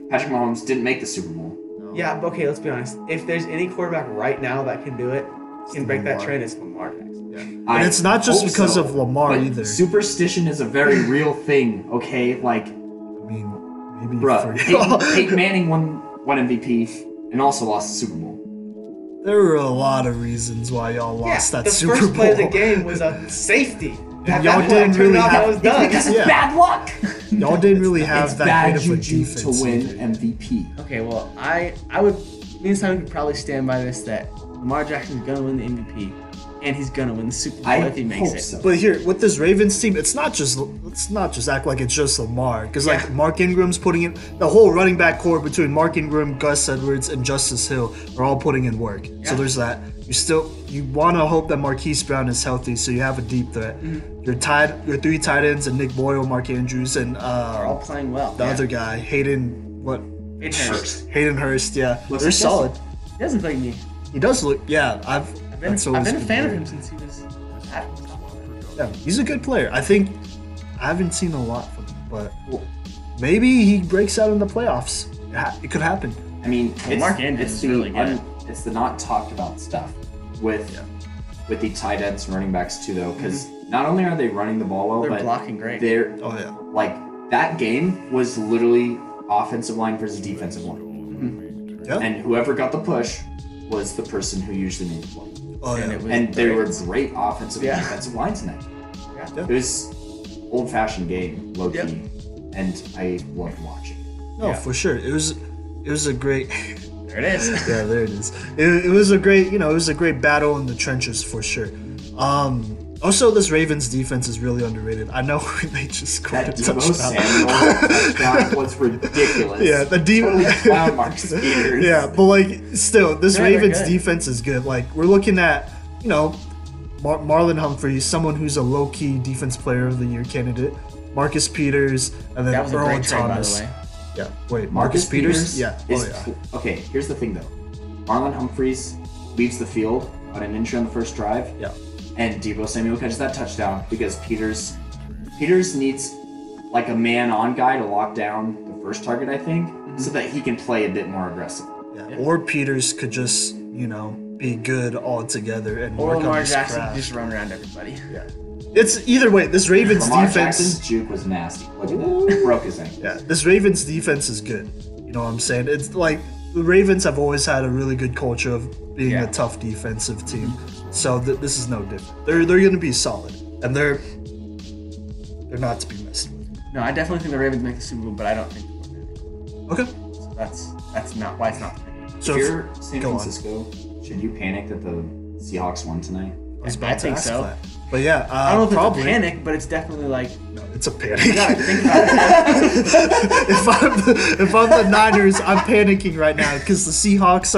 Patrick Mahomes didn't make the Super Bowl. Yeah, but okay, let's be honest. If there's any quarterback right now that can do it, can break that Lamar. trend, it's Lamar Jackson. I And it's not just hope because so, of Lamar but either. Superstition is a very real thing, okay? Like, I mean, maybe bruh, for y'all. Peyton Manning won MVP and also lost the Super Bowl. There were a lot of reasons why y'all lost that the Super first Bowl. play of the game was a safety. At y'all that point, didn't I turned really it off, have- I was done. Because it's Yeah. bad luck. Y'all didn't really have It's that bad great of a juju defense. to win either. MVP. Okay, well, I would. Me and Simon could probably stand by this that Lamar Jackson's gonna win the MVP, and he's gonna win the Super Bowl I if he makes hope it. so. But here with this Ravens team, let's not just act like it's just Lamar, because like Yeah. Mark Ingram's putting in the whole running back core between Mark Ingram, Gus Edwards, and Justice Hill are all putting in work. So Yeah. there's that. You want to hope that Marquise Brown is healthy, so you have a deep threat. Your three tight ends and Nick Boyle, Mark Andrews, and They're all playing well. the other guy Hayden Hurst. Hayden Hurst. Yeah, Looks they're like solid. He doesn't look like me. He does look. Yeah, I've I've that's been always a fan of weird. him since he was at Yeah, he's a good player. I think I haven't seen a lot from him, but maybe he breaks out in the playoffs. It could happen. I mean, it's, Mark Andrews it's is the really good. it's the not talked about stuff with the tight ends and running backs too, though, because not only are they running the ball well, They're but blocking great. they're Oh yeah. like that game was literally offensive line versus defensive line, Yeah. and whoever got the push was the person who usually made the play. Oh And yeah. it was And they were great. great offensive Yeah. and defensive line tonight. Yeah. It was old-fashioned game, low key, Yep. and I loved watching. No, Yeah. for sure. It was a great. There it is. Yeah, there it is. It was a great, it was a great battle in the trenches for sure. Also, this Ravens defense is really underrated. I know they just scored a That Debo touchdown. Samuel touchdown was ridiculous. Yeah, the Totally defense. clown Marcus Peters. Yeah, but like still, this Yeah, they're Ravens good. defense is good. Like we're looking at, Marlon Humphrey, someone who's a low-key defense player of the year candidate. Marcus Peters, and then That was a Earl great trade, by Thomas. the way. Yeah, wait, Marcus Peters. Yeah. Is, Oh yeah. Okay, here's the thing though. Marlon Humphreys leaves the field on an injury on the first drive. Yeah. And Debo Samuel catches that touchdown because Peters needs like a man-on guy to lock down the first target, I think, so that he can play a bit more aggressive. Yeah. Or Peters could just, be good all together and Or work on Lamar his Jackson craft. just run around everybody. Yeah. It's either way. This Ravens Lamar defense. Jackson's juke was nasty. Look at that. Broke his ankle. Yeah, this Ravens defense is good. You know what I'm saying? It's like the Ravens have always had a really good culture of being Yeah. a tough defensive team. So this is no different. They're going to be solid, and they're not to be messed with. No, I definitely think the Ravens make the Super Bowl, but I don't think the 49ers. Okay. So that's not why it's not the pick. So If you're San go on. Francisco, Should you panic that the Seahawks won tonight? I was about to think ask so. that. But yeah, I don't know if probably. it's a panic, but it's definitely like It's a panic. you gotta think about it. if I'm the Niners, I'm panicking right now because the Seahawks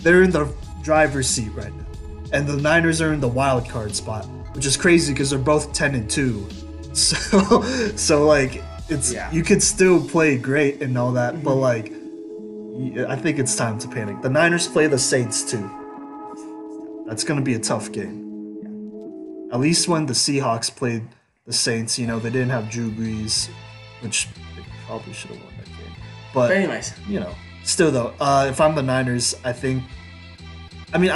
they're in the driver's seat right now, and the Niners are in the wild card spot, which is crazy because they're both 10-2. So like it's you could still play great and all that, but like I think it's time to panic. The Niners play the Saints too. That's gonna be a tough game. At least when the Seahawks played the Saints, you know, they didn't have Drew Brees, which they probably should have won that game. But anyways, you know, still though, if I'm the Niners, I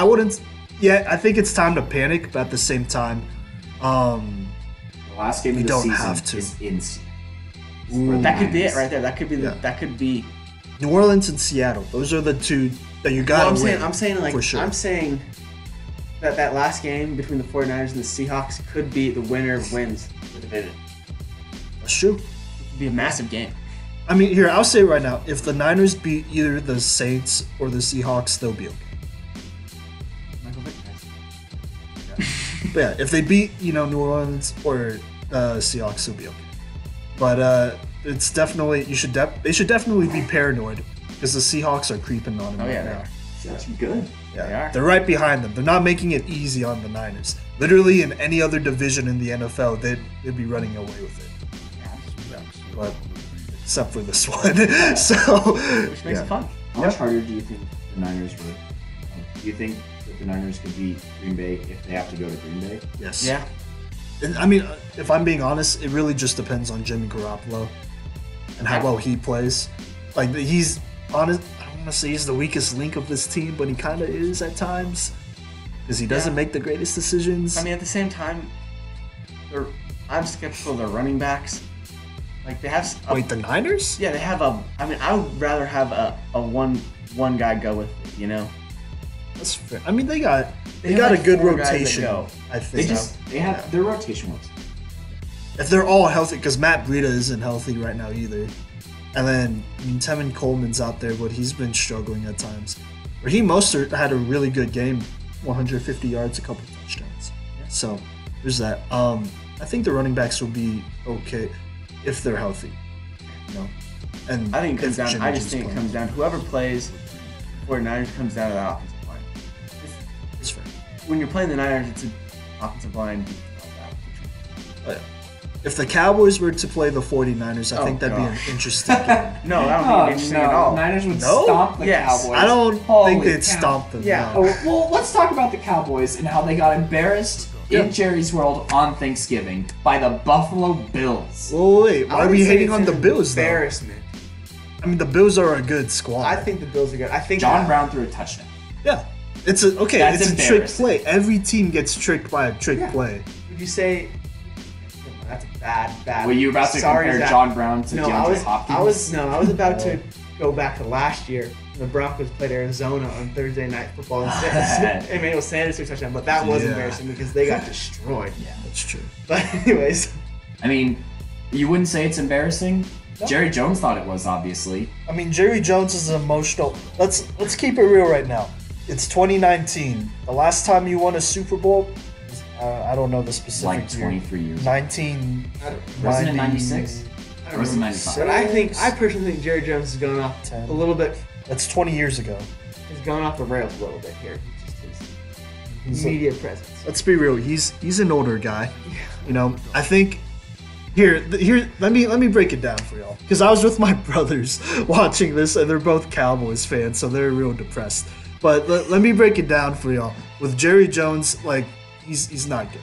wouldn't. Yeah, I think it's time to panic, but at the same time, the last game of the don't season have to. is insane. that could be it right there. That could be that could be. New Orleans and Seattle, those are the two that you gotta win. I'm saying like for sure. I'm saying that last game between the 49ers and the Seahawks could be the winner wins the division. That's true. It could be a massive game. I mean, here, I'll say right now, if the Niners beat either the Saints or the Seahawks, they'll be okay. Michael Vick, But yeah, if they beat, you know, New Orleans or Seahawks, they'll be okay. But it's definitely, they should definitely be paranoid because the Seahawks are creeping on them right now. That's good. Yeah, they're right behind them. They're not making it easy on the Niners. Literally, in any other division in the NFL, they'd be running away with it. Yeah, but except for this one. Which makes it fun. How much harder do you think the Niners would? Do you think that the Niners could beat Green Bay if they have to go to Green Bay? Yes. Yeah. And I mean, if I'm being honest, it really just depends on Jimmy Garoppolo and how well he plays. Like, he's honest. I don't want to say he's the weakest link of this team, but he kind of is at times because he doesn't make the greatest decisions. I mean, at the same time, I'm skeptical of their running backs. Like, they have. Wait, the Niners? Yeah, they have a. I mean, I would rather have a one guy go with it, you know. That's fair. I mean, they got have a like good 4 guys that rotation. go. I think They have their rotation works. if they're all healthy, because Matt Breida isn't healthy right now either. And then I mean, Tevin Coleman's out there, but he's been struggling at times. Raheem Mostert had a really good game, 150 yards, a couple touchdowns. So there's that. I think the running backs will be okay if they're healthy. You know, and I think it comes if down. Jimmy I just G's think it playing. comes down. Whoever plays for the Niners comes down to that offensive line. It's fair. When you're playing the Niners, it's an offensive line. But if the Cowboys were to play the 49ers, I think that'd be an interesting game. No, I don't think anything at all. Niners would No? stomp the Yes. Cowboys. I don't Holy think they'd cow. stomp them. Yeah. no. Oh, well, let's talk about the Cowboys and how they got embarrassed Yeah. in Jerry's World on Thanksgiving by the Buffalo Bills. Well, wait, why are we hating on the Bills, though? Embarrassment. I mean, the Bills are a good squad. I think the Bills are good. I think John Brown threw a touchdown. Yeah. It's a trick embarrassing. play. Every team gets tricked by a trick play. Would you say that's a bad? Were you about to compare Zach. John Brown to No, DeAndre Hopkins? I was about to go back to last year. The Broncos played Arizona on Thursday Night Football and Emmanuel Sanders threw a touchdown, but that was embarrassing because they got destroyed. Yeah. That's true. But anyways, I mean, you wouldn't say it's embarrassing? No. Jerry Jones thought it was, obviously. I mean, Jerry Jones is emotional. Let's keep it real right now. It's 2019. The last time you won a Super Bowl, I don't know the specific Like year. 23 years. 1990. Wasn't it 96? Or was it 95? but I personally think Jerry Jones has gone off 10. a little bit. That's 20 years ago. He's gone off the rails a little bit here. His He's media presence. Let's be real. He's an older guy. You know, I think here let me break it down for y'all because I was with my brothers watching this and they're both Cowboys fans, so they're real depressed. But let me break it down for y'all. With Jerry Jones, like he's not good.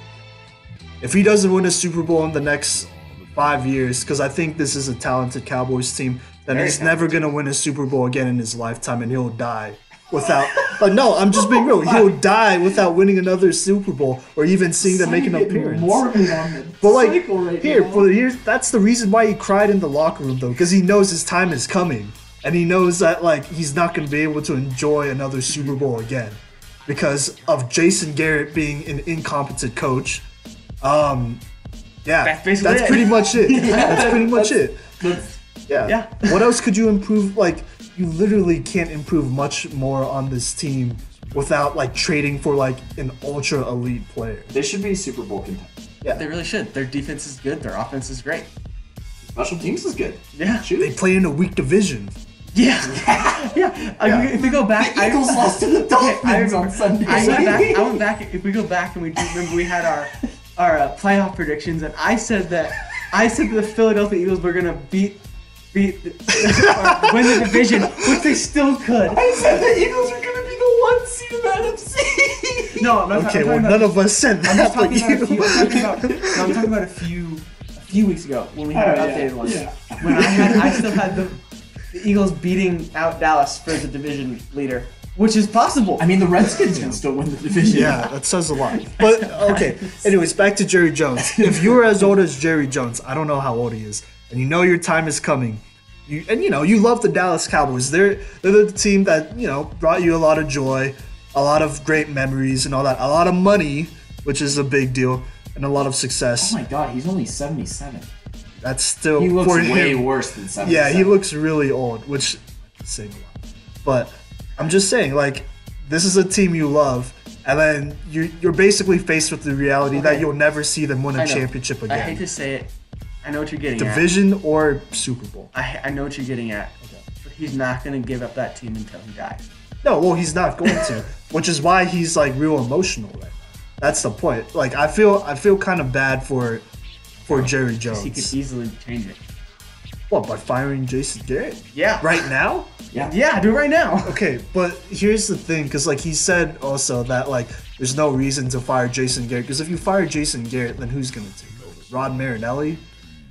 If he doesn't win a Super Bowl in the next 5 years, because I think this is a talented Cowboys team, then he's never gonna win a Super Bowl again in his lifetime, and he'll die without. But no, I'm just being real. He'll die without winning another Super Bowl or even seeing them make an appearance. But like here's that's the reason why he cried in the locker room though, because he knows his time is coming, and he knows that like he's not gonna be able to enjoy another Super Bowl again because of Jason Garrett being an incompetent coach. That's basically that's it. pretty much it. That's pretty much it. Yeah. What else could you improve? Like, you literally can't improve much more on this team without like trading for like an ultra elite player. They should be Super Bowl contenders. Yeah, They really should. Their defense is good. Their offense is great. Special teams is good. Yeah. they play in a weak division. Yeah. If we go back, The Eagles lost to the Dolphins on Sunday. I went back. If we go back and we do remember, we had our playoff predictions, and I said that the Philadelphia Eagles were gonna win the division, which they still could. I said the Eagles are going to be the 1 seed in the NFC. No, I'm not Okay, I'm well, talking none about, of us said I'm that. just talking but about a you- few. I'm talking about a few weeks ago when we had our updated one. yeah. When I still had the Eagles beating out Dallas for the division leader, which is possible. I mean, the Redskins can still win the division. Yeah, that says a lot. But okay, anyways, back to Jerry Jones. If you were as old as Jerry Jones, I don't know how old he is, and you know your time is coming. You love the Dallas Cowboys. They're the team that brought you a lot of joy, a lot of great memories, and all that. A lot of money, which is a big deal, and a lot of success. Oh my God, he's only 77. That's still He looks for way him. worse than 77. Yeah, he looks really old, which is saying a lot. But I'm just saying, like, this is a team you love, and then you're basically faced with the reality that you'll never see them win I a know. championship I hate again, to say it. I know what you're getting division or Super Bowl. at. I know what you're getting at. But he's not going to give up that team until he dies. No, well, he's not going to, which is why he's like real emotional right now. That's the point. Like, I feel kind of bad for Jerry Jones. He could easily change it. What, by firing Jason Garrett Yeah. right now? Yeah, do it right now. Okay, but here's the thing, because like he said also that like there's no reason to fire Jason Garrett, because if you fire Jason Garrett, then who's gonna take over? Rod Marinelli,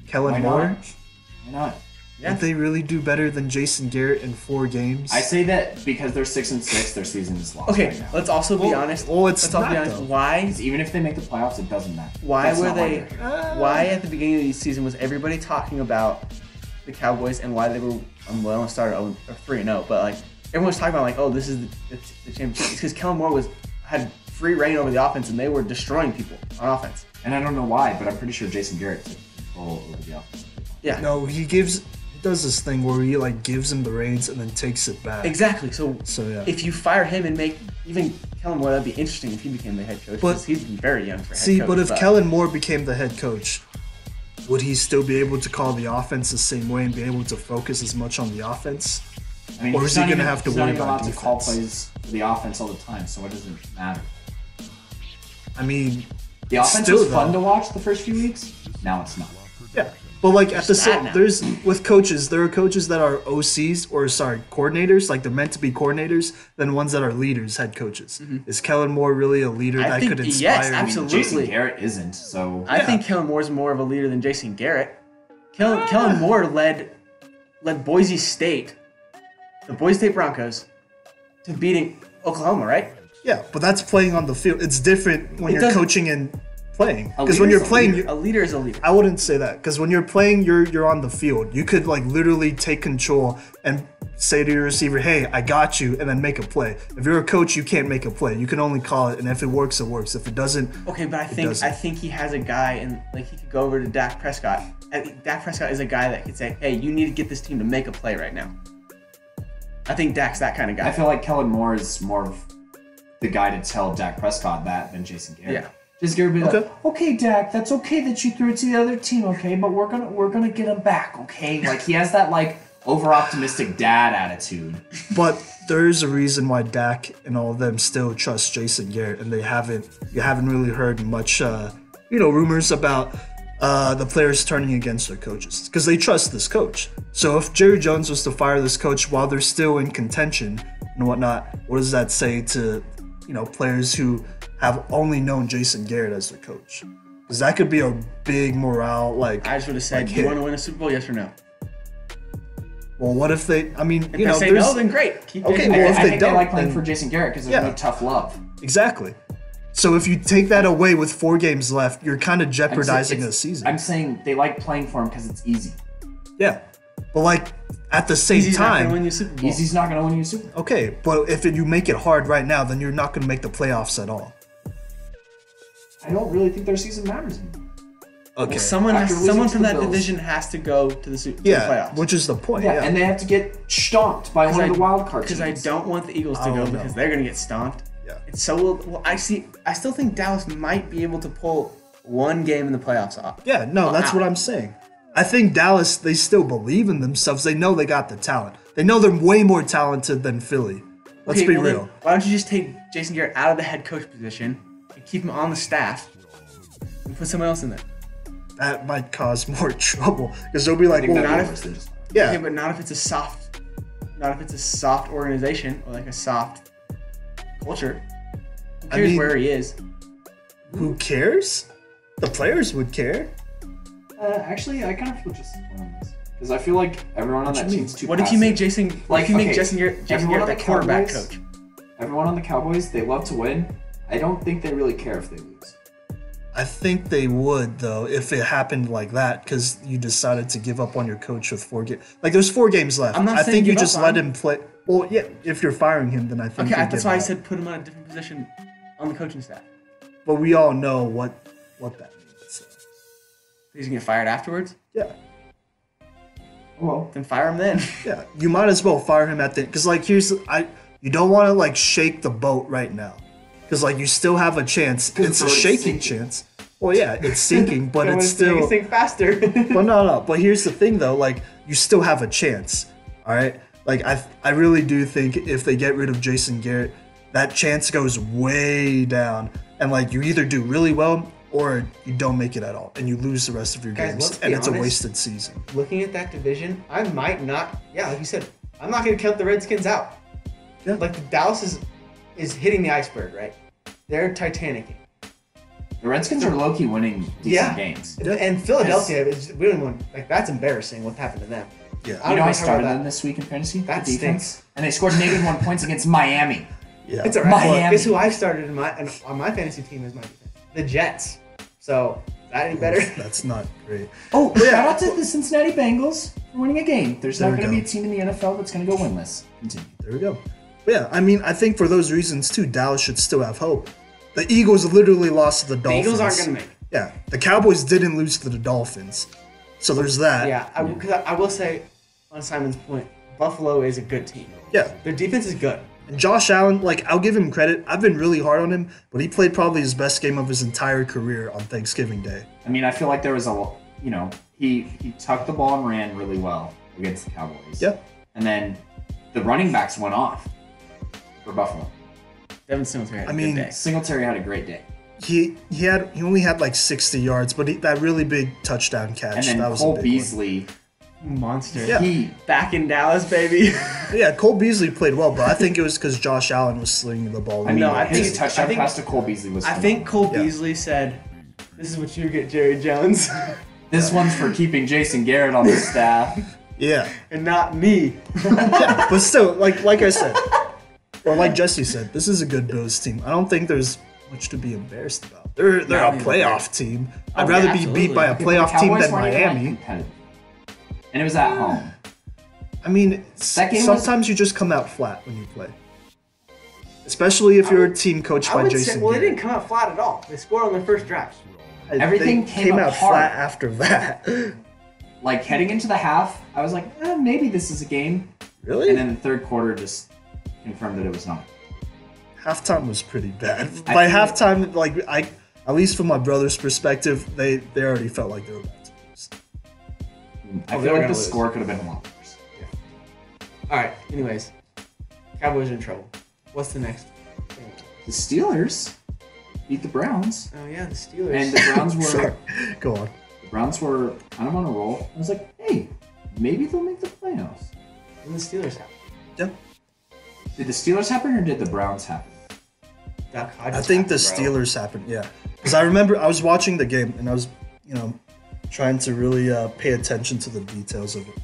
Kellen Why Moore? not? Why not? Yeah. Did they really do better than Jason Garrett in 4 games? I say that because they're 6-6, their season is lost Okay, right now. let's also be honest. well, it's Let's also be not, honest. though. Why? Because even if they make the playoffs, it doesn't matter. Why That's were not they? they're here. Why at the beginning of the season was everybody talking about the Cowboys and why they were? Well, I started 3-0, but like everyone was talking about like, oh, this is the championship. It's because Kellen Moore had free reign over the offense and they were destroying people on offense. And I don't know why, but I'm pretty sure Jason Garrett took control over the offense. Yeah. No, he does this thing where he like gives him the reins and then takes it back. Exactly. So yeah. if you fire him and make even Kellen Moore, that'd be interesting if he became the head coach. But- Because he's very young for head See, coach. but if Kellen Moore became the head coach, would he still be able to call the offense the same way and be able to focus as much on the offense? I mean, Or he's is he not gonna even- have to he's worry not even about allowed to call defense? plays for the offense all the time, so it doesn't matter. I mean, The offense still, was fun though. to watch the first few weeks. Now it's not. yeah. But like at the It's bad same, now. there's with coaches, there are coaches that are OCs or coordinators, like they're meant to be coordinators, than ones that are leaders, head coaches. Is Kellen Moore really a leader I that think could inspire? yes, I mean, absolutely. Jason Garrett isn't, so I think Kellen Moore's more of a leader than Jason Garrett. Kellen Moore led Boise State, the Boise State Broncos, to beating Oklahoma, right? Yeah, but that's playing on the field. It's different when It you're doesn't- coaching and playing. A Because when leader's you're a playing, leader. A leader is a leader. I wouldn't say that, because when you're playing, you're on the field. You could like literally take control and say to your receiver, "Hey, I got you," and then make a play. If you're a coach, you can't make a play. You can only call it, and if it works, it works. If it doesn't, Okay, but I doesn't. think he has a guy, and like he could go over to Dak Prescott. And Dak Prescott is a guy that could say, "Hey, you need to get this team to make a play right now." I think Dak's that kind of guy. I feel like Kellen Moore is more of the guy to tell Dak Prescott that than Jason Garrett. Yeah. Jason Garrett would be Okay. like, "Okay, Dak, that's okay that you threw it to the other team, okay, but we're gonna get him back, okay?" Like he has that like over optimistic dad attitude. but there's a reason why Dak and all of them still trust Jason Garrett, and you haven't really heard much, rumors about the players turning against their coaches because they trust this coach. So if Jerry Jones was to fire this coach while they're still in contention and whatnot, what does that say to players who have only known Jason Garrett as their coach? Because that could be a big morale. Like, I just would have said, like, "Do you want to win a Super Bowl? Yes or no?" well, what if they? I mean, If they say no, then great. Keep Okay, taking well, it. if I they think they don't, like playing then- for Jason Garrett because there's Yeah. no tough love. exactly. So if you take that away with 4 games left, you're kind of I'm saying jeopardizing it's- the season. I'm saying they like playing for him because it's easy. Yeah, but like at the same Easy's not time, gonna win you a Super Bowl. Easy's not gonna win you a Super Bowl. okay. But if you make it hard right now, then you're not going to make the playoffs at all. I don't really think their season matters anymore. Okay. Well, someone After losing someone to from the that Bills. division has to go to the yeah, playoffs. which is the point. Yeah, Yeah, and they have to get stomped by one of the wild card teams. Because I don't want the Eagles to I go don't know. because they're gonna get stomped. Yeah. And so well, I still think Dallas might be able to pull one game in the playoffs off. Yeah, no, that's what I'm saying. I think Dallas, they still believe in themselves. They know they got the talent. They know they're way more talented than Philly. Let's be well, real. then why don't you just take Jason Garrett out of the head coach position and keep him on the staff and put someone else in there? That might cause more trouble because they'll be I like, think well, that'd be not worse than just yeah, Okay, but not if it's a soft organization or like a soft culture. Who cares mean- where he is? who cares? The players would care. Actually, I kind of feel just on this because I feel like everyone on that team's too. What if you make Jason? What if you make okay, Jason Garrett everyone on the the quarterback Cowboys- coach? Everyone on the Cowboys, they love to win. I don't think they really care if they lose. I think they would though if it happened like that because you decided to give up on your coach with 4 games. Like there's 4 games left. I'm not I saying think you give just up let on him play. Well, yeah, if you're firing him, then I think. Okay, you that's give why I up. said put him on a different position on the coaching staff. But we all know what that means. So. He's gonna get fired afterwards. Yeah. Well, Then fire him then. Yeah, you might as well fire him at the because like you don't want to like shake the boat right now because like you still have a chance. It's a it's shaking sinking. chance. Well, yeah, it's sinking, but it's still. faster. But no. But here's the thing though, like you still have a chance. All right, like I really do think if they get rid of Jason Garrett, that chance goes way down, and like you either do really well or you don't make it at all, and you lose the rest of your Guys, games, let's and be it's a honest. wasted season. Looking at that division, I might not. Yeah, like you said, I'm not gonna count the Redskins out. Yeah. Like Dallas is hitting the iceberg, right? They're Titanicing. the Redskins are low-key winning decent games. Yeah. And Philadelphia, we don't want like that's embarrassing what happened to them. Yeah. I You know, don't I know how started about them that. this week in fantasy. That the defense, stinks. and they scored -1 points against Miami. Yeah. It's alright. Miami. Guess who I started on my fantasy team as my defense? The Jets. So is that any better? That's not great. Oh, shout out to the Cincinnati Bengals for winning a game. There's There not we going to be go. a team in the NFL that's going to go winless. Continue. There we go. But yeah, I mean, I think for those reasons too, Dallas should still have hope. The Eagles literally lost to the The Dolphins. Eagles aren't gonna make it. Yeah, the Cowboys didn't lose to the Dolphins, so there's that. Yeah, I will say, on Simon's point, Buffalo is a good team. Yeah. Their defense is good. And Josh Allen, like I'll give him credit. I've been really hard on him, but he played probably his best game of his entire career on Thanksgiving Day. I mean, I feel like there was he tucked the ball and ran really well against the Cowboys. Yeah. And then the running backs went off for Buffalo. Devin Singletary had a I mean, good day. Singletary had a great day. He only had like 60 yards, but that really big touchdown catch. And then that was Cole a big one. Beasley, Monster. Yeah. he Back in Dallas, baby. Yeah, Cole Beasley played well, but I think it was because Josh Allen was slinging the ball. I mean, No, I his think- touchdown I think- pass to Cole Beasley was I phenomenal. think Cole Yeah. Beasley said, "This is what you get, Jerry Jones, This one's for keeping Jason Garrett on the staff. Yeah, and not me." yeah, but still, like I said, or like Jesse said, this is a good Bills team. I don't think there's much to be embarrassed about. They're No, a playoff team. I'd Oh, rather yeah, be beat by a absolutely. playoff team Cowboys than weren't even, like, Miami. competitive. And it was at home. I mean, That game was- sometimes you just come out flat when you play, especially if you're a team coached I by would Jason say, well, they Garrett. didn't come out flat at all. They scored on their first drive. Everything They came out apart. flat after that. Like heading into the half, I was like, maybe this is a game. Really? And then the third quarter just confirmed that it was not. Halftime was pretty bad. I By think- halftime, like at least from my brother's perspective, they already felt like they were about to lose. I they feel were like the gonna lose. score could have been a lot worse. All right. Anyways, Cowboys are in trouble. What's the next thing? The Steelers beat the Browns, Oh yeah, the Steelers. and the Browns were Sorry. Go on. kind of on a roll. I was like, hey, maybe they'll make the playoffs. And the Steelers have. Yeah. Did the Steelers happen or did the Browns happen? Duck I Hodges think the happened, bro. Steelers happened, yeah. Because I remember I was watching the game and I was, trying to really pay attention to the details of it.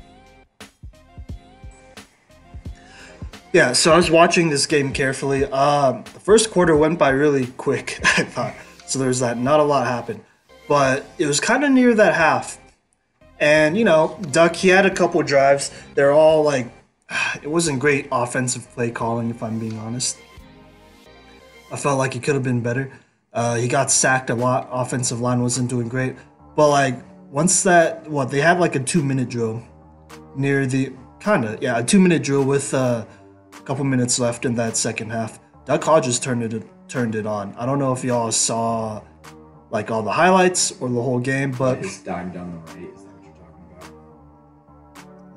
Yeah, so I was watching this game carefully. The first quarter went by really quick, I thought. So there's that. Not a lot happened. But it was kind of near that half. And, Duck, he had a couple drives. They're all like, it wasn't great offensive play calling, if I'm being honest. I felt like he could have been better. He got sacked a lot. Offensive line wasn't doing great. But like once that, they had like a 2-minute drill near the a 2-minute drill with a couple minutes left in that second half. Duck Hodges turned it on. I don't know if y'all saw like all the highlights or the whole game, but his dime down the right, is that what you're talking about?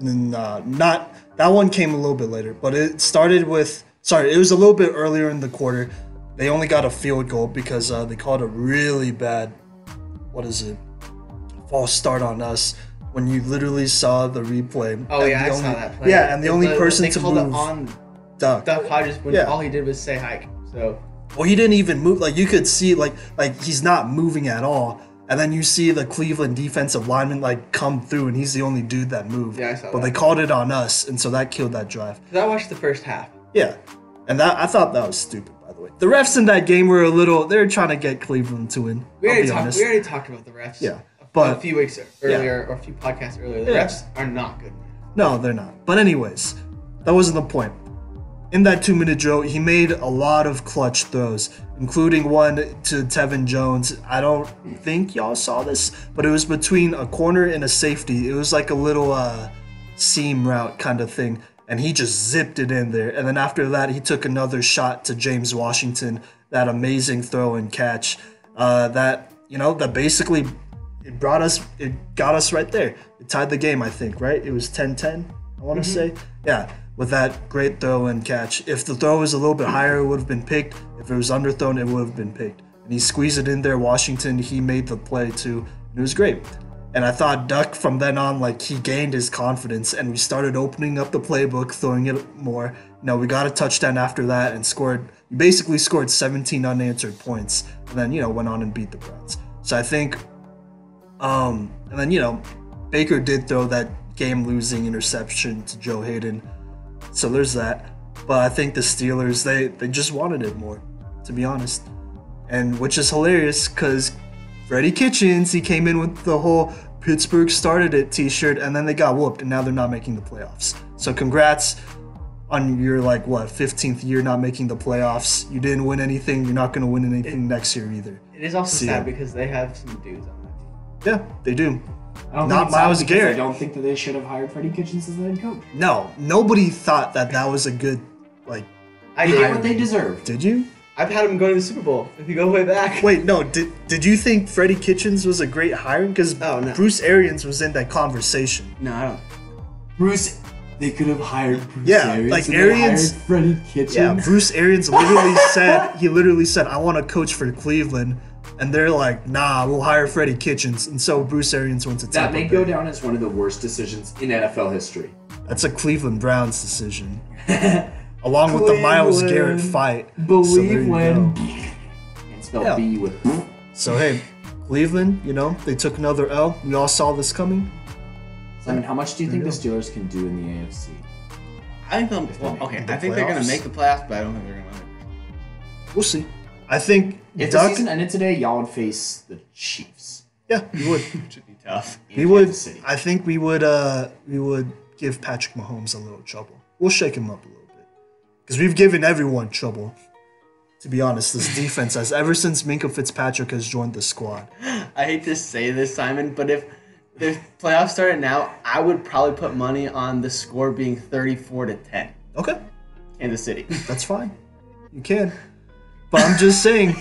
not that one came a little bit later, but it started with it was a little bit earlier in the quarter. They only got a field goal because they called a really bad false start on us when you literally saw the replay. Oh yeah, I saw that play. Yeah, and the only person to move it on Duck Hodges when all he did was say hike. So he didn't even move. Like you could see like he's not moving at all. And then you see the Cleveland defensive lineman like come through, and he's the only dude that moved. Yeah, I saw but that. they called it on us, and so that killed that drive. Because I watched the first half. Yeah, and I thought that was stupid. By the way, the refs in that game were they were trying to get Cleveland to win. We already talked about the refs. Yeah, but a few weeks earlier, or a few podcasts earlier, the refs are not good. No, they're not. But anyways, that wasn't the point. In that 2-minute drill, he made a lot of clutch throws, including one to Tevin Jones. I don't think y'all saw this, but it was between a corner and a safety. It was like a little seam route kind of thing, and he just zipped it in there. And then after that, he took another shot to James Washington, that amazing throw and catch. That basically it got us right there. It tied the game, I think, right? It was 10-10, I want to say. Yeah. With that great throw and catch. If the throw was a little bit higher, it would have been picked. If it was underthrown, it would have been picked. And he squeezed it in there. Washington, he made the play too. And it was great. And I thought Duck from then on, like he gained his confidence and we started opening up the playbook, throwing it more. We got a touchdown after that and basically scored 17 unanswered points. And then, went on and beat the Browns. So I think, and then, Baker did throw that game-losing interception to Joe Hayden. So there's that. But I think the Steelers, they just wanted it more, to be honest. And which is hilarious because Freddie Kitchens, he came in with the whole Pittsburgh started it t-shirt, and then they got whooped, and now they're not making the playoffs. So congrats on your, 15th year not making the playoffs. You didn't win anything. You're not going to win anything next year either. It is also sad because they have some dudes on that team. Yeah, they do. Not Myles Garrett. I don't think that they should have hired Freddie Kitchens as the head coach. No, nobody thought that was a good, They get what they deserve. Did you? I've had him going to the Super Bowl. If you go way back. Wait, no. Did you think Freddie Kitchens was a great hiring? Because Bruce Arians was in that conversation. No, I don't. They could have hired Bruce Arians. Like Arians, Freddie Kitchens. Yeah, Bruce Arians literally said, I want to coach for Cleveland. And they're like, nah, we'll hire Freddie Kitchens. And so Bruce Arians went to Tampa That may go down as one of the worst decisions in NFL history. That's a Cleveland Browns decision. Along with the Myles Garrett fight. Cleveland. Can't spell B with. So, hey, Cleveland, they took another L. We all saw this coming. Simon, how much do you think the Steelers can do in the AFC? I think I think they're going to make the playoffs, but I don't think they're going to win it. We'll see. I think if the season ended today, y'all would face the Chiefs. Yeah, we would. It should be tough. We would. I think we would give Patrick Mahomes a little trouble. We'll shake him up a little bit because we've given everyone trouble. To be honest, this defense has ever since Minkah Fitzpatrick has joined the squad. I hate to say this, Simon, but if the playoffs started now, I would probably put money on the score being 34-10. Okay, Kansas City. That's fine. You can. But I'm just saying,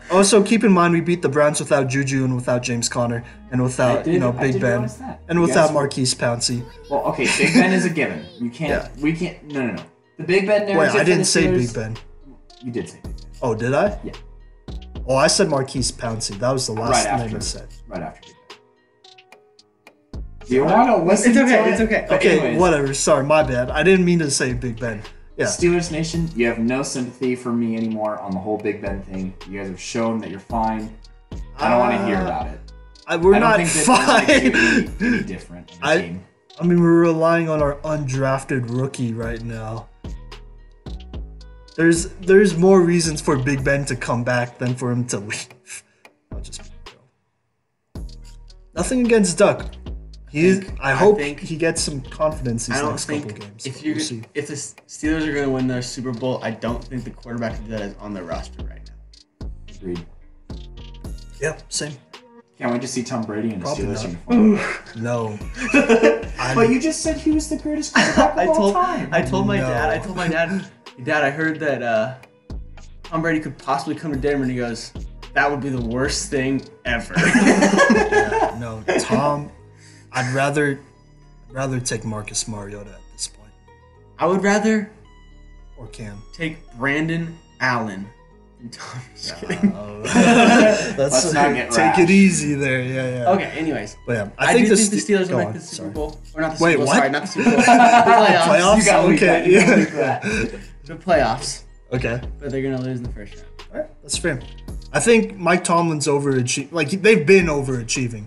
also keep in mind we beat the Browns without Juju and without James Conner and without, Big Ben and without Marquise Pouncey. Well, okay, Big Ben is a given. You can't, we can't, no. The Big Ben narrative. Wait, I didn't say Big Ben. You did say Big Ben. Oh, did I? Yeah. Oh, I said Marquise Pouncey. That was the last name I said. Right after Big Ben. Do you want to listen to it? It's okay. Okay, anyways, whatever. Sorry, my bad. I didn't mean to say Big Ben. Yeah. Steelers Nation, you have no sympathy for me anymore on the whole Big Ben thing. You guys have shown that you're fine. I don't want to hear about it. We're not fine. Any different in the team. I mean, we're relying on our undrafted rookie right now. There's more reasons for Big Ben to come back than for him to leave. I'll just go. Nothing against Duck. I hope he gets some confidence these next couple games. If the Steelers are going to win their Super Bowl, I don't think the quarterback that is on their roster right now. Agreed. Yeah, same. Can't wait to see Tom Brady in a Probably Steelers not. uniform. No. But you just said he was the greatest quarterback of all time. I told my No. dad, Dad, I heard that Tom Brady could possibly come to Denver, and he goes, that would be the worst thing ever. Yeah, no, Tom. I'd rather take Marcus Mariota at this point, I would rather or Cam. take Brandon Allen than Tom. Just kidding. Let's not get take rash. it easy there. Yeah. Okay, anyways. But yeah, I do think the Steelers go will make on, the Super sorry. Bowl. Or not the Wait, Super Bowl, what? sorry, not the Super Bowl. The playoffs. Playoffs? You gotta leave Okay, that. You gotta yeah. leave that. The playoffs. Okay. But they're going to lose in the first round. All right, that's fair. I think Mike Tomlin's overachieving. Like, they've been overachieving.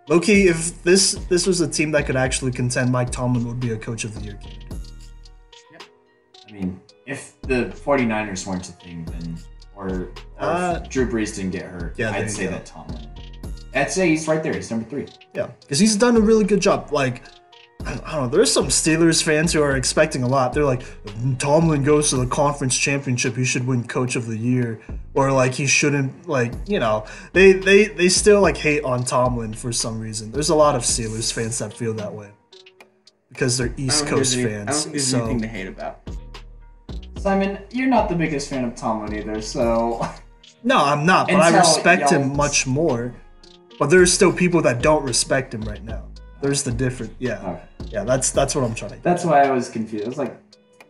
Low-key, if this was a team that could actually contend, Mike Tomlin would be a coach of the year candidate. I mean, if the 49ers weren't a thing, then or if Drew Brees didn't get hurt, yeah, there I'd you say go. that Tomlin. I'd say he's right there. He's number 3. Yeah, because he's done a really good job. Like, I don't know, there's some Steelers fans who are expecting a lot. They're like, if Tomlin goes to the conference championship, he should win coach of the year. Or, like, he shouldn't, like, you know, they still, like, hate on Tomlin for some reason. There's a lot of Steelers fans that feel that way. Because they're East Coast fans. I don't think there's anything to hate about. Simon, you're not the biggest fan of Tomlin either, so No, I'm not, but I Until respect him y'all- much more. But there's still people that don't respect him right now. There's the difference. Yeah. Okay. Yeah, that's what I'm trying to get. That's why I was confused. I was like,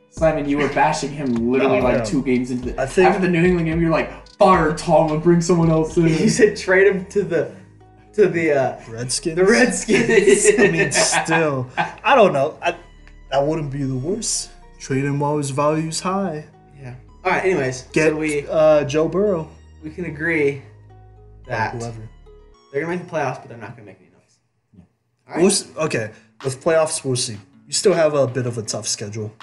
Simon, you were bashing him literally No, like no. 2 games into the. I think- after the New England game, you're like, fire Tomlin, bring someone else in. You said trade him to the Redskins? the Redskins. I mean, still. I don't know. That wouldn't be the worst. Trade him while his value's high. Yeah. All right. Anyways, Get so we Joe Burrow. can agree that Whoever. they're gonna make the playoffs, but they're not gonna make any noise. All right. We'll okay, with playoffs, we'll see. You still have a bit of a tough schedule.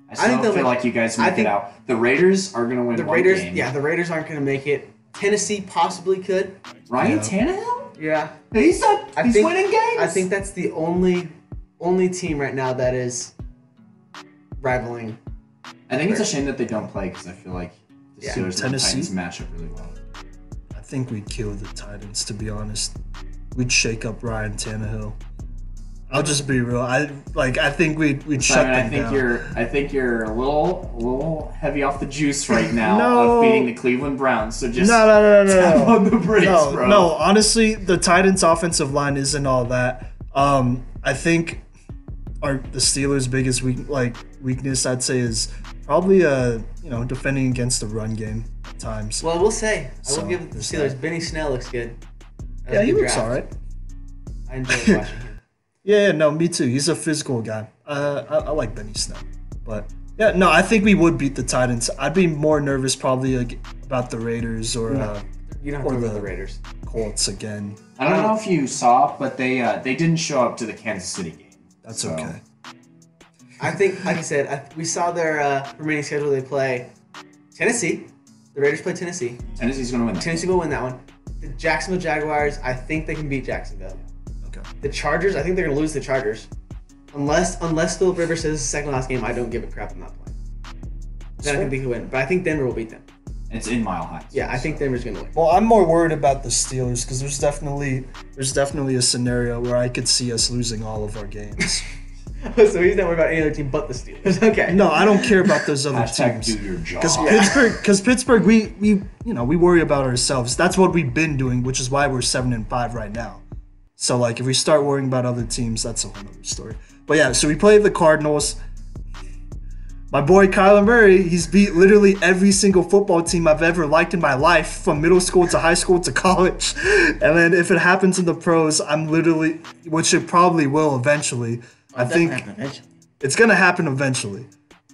I still think they'll feel make- like you guys I make it think- out. The Raiders are going to win the one Raiders, game. yeah, the Raiders aren't gonna make it. Tennessee possibly could. Ryan Yeah. Tannehill? Yeah. He's winning games. I think that's the only team right now that is rivaling. I think it's a shame that they don't play because I feel like the Yeah. Steelers and the Tennessee? Titans match up really well. I think we'd kill the Titans, to be honest. We'd shake up Ryan Tannehill. I'll just be real. I think we'd shut Simon, them down. I think you're a little heavy off the juice right now No. of beating the Cleveland Browns. So just No. tap on the brakes, No, bro. no, honestly, the Titans' offensive line isn't all that. I think the Steelers' biggest weakness, I'd say, is probably defending against the run game at times. Well, I will say, I So, will give the there's Steelers. that. Benny Snell looks good. That was Yeah, a he good looks draft. all right. I enjoy watching him. Yeah, no, me too. He's a physical guy. I like Benny Snell, but yeah, no, I think we would beat the Titans. I'd be more nervous probably about the Raiders or You don't have Or to go with the- the Raiders. Colts again. I don't know if you saw, but they didn't show up to the Kansas City game. That's So, okay. I think, like I said, we saw their remaining schedule. They play Tennessee. The Raiders play Tennessee. Tennessee's going to win that. Tennessee will win that one. The Jacksonville Jaguars, I think they can beat Jacksonville. Okay. The Chargers, I think they're going to lose the Chargers. Unless Philip Rivers says it's the second last game, I don't give a crap on that play. Then I think they can win. But I think Denver will beat them. It's in Mile High. Yeah, I think Denver's going to win. Well, I'm more worried about the Steelers because there's definitely a scenario where I could see us losing all of our games. So he's not worried about any other team but the Steelers. Okay. No, I don't care about those other Hashtag teams. do your job. Because Pittsburgh, we worry about ourselves. That's what we've been doing, which is why we're 7-5 right now. So like, if we start worrying about other teams, that's a whole other story. But yeah, so we played the Cardinals. My boy Kyler Murray, he's beat literally every single football team I've ever liked in my life, from middle school to high school to college. And then if it happens in the pros, I'm literally, which it probably will eventually. I think it's going to happen eventually.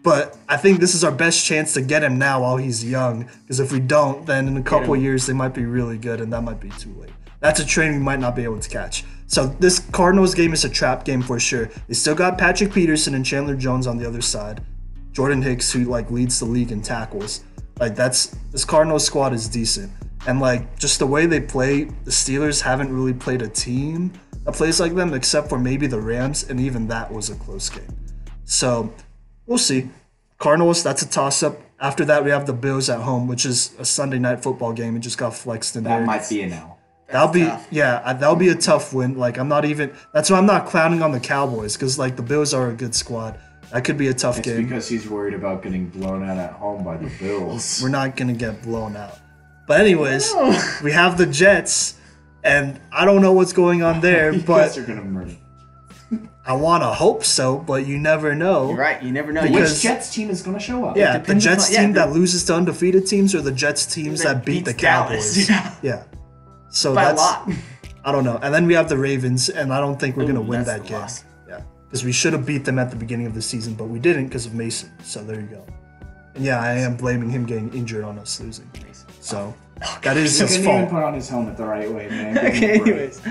But I think this is our best chance to get him now while he's young. Because if we don't, then in a couple years, they might be really good, and that might be too late. That's a train we might not be able to catch. So this Cardinals game is a trap game for sure. They still got Patrick Peterson and Chandler Jones on the other side. Jordan Hicks, who leads the league in tackles. This Cardinals squad is decent. And just the way they play, the Steelers haven't really played a team that plays like them, except for maybe the Rams, and even that was a close game. So we'll see. Cardinals, that's a toss-up. After that, we have the Bills at home, which is a Sunday night football game. It just got flexed in there. That might be an L. that'll be a tough win. Like that's why I'm not clowning on the Cowboys because like the Bills are a good squad. That could be a tough game. Because he's worried about getting blown out at home by the Bills. We're not gonna get blown out. But anyways, we have the Jets, and I don't know what's going on there, but are gonna murder. I want to hope so, but you never know. You're right. You never know. Which Jets team is going to show up? Yeah, the Jets team that loses to undefeated teams or the Jets teams that beat the Cowboys. Yeah. So by that's a lot. I don't know. And then we have the Ravens, and I don't think we're going to win that game. Loss. Yeah. Because we should have beat them at the beginning of the season, but we didn't because of Mason. So there you go. And yeah, I am blaming him getting injured on us losing. So that is his fault. He couldn't even put on his helmet the right way, man. Okay, anyways,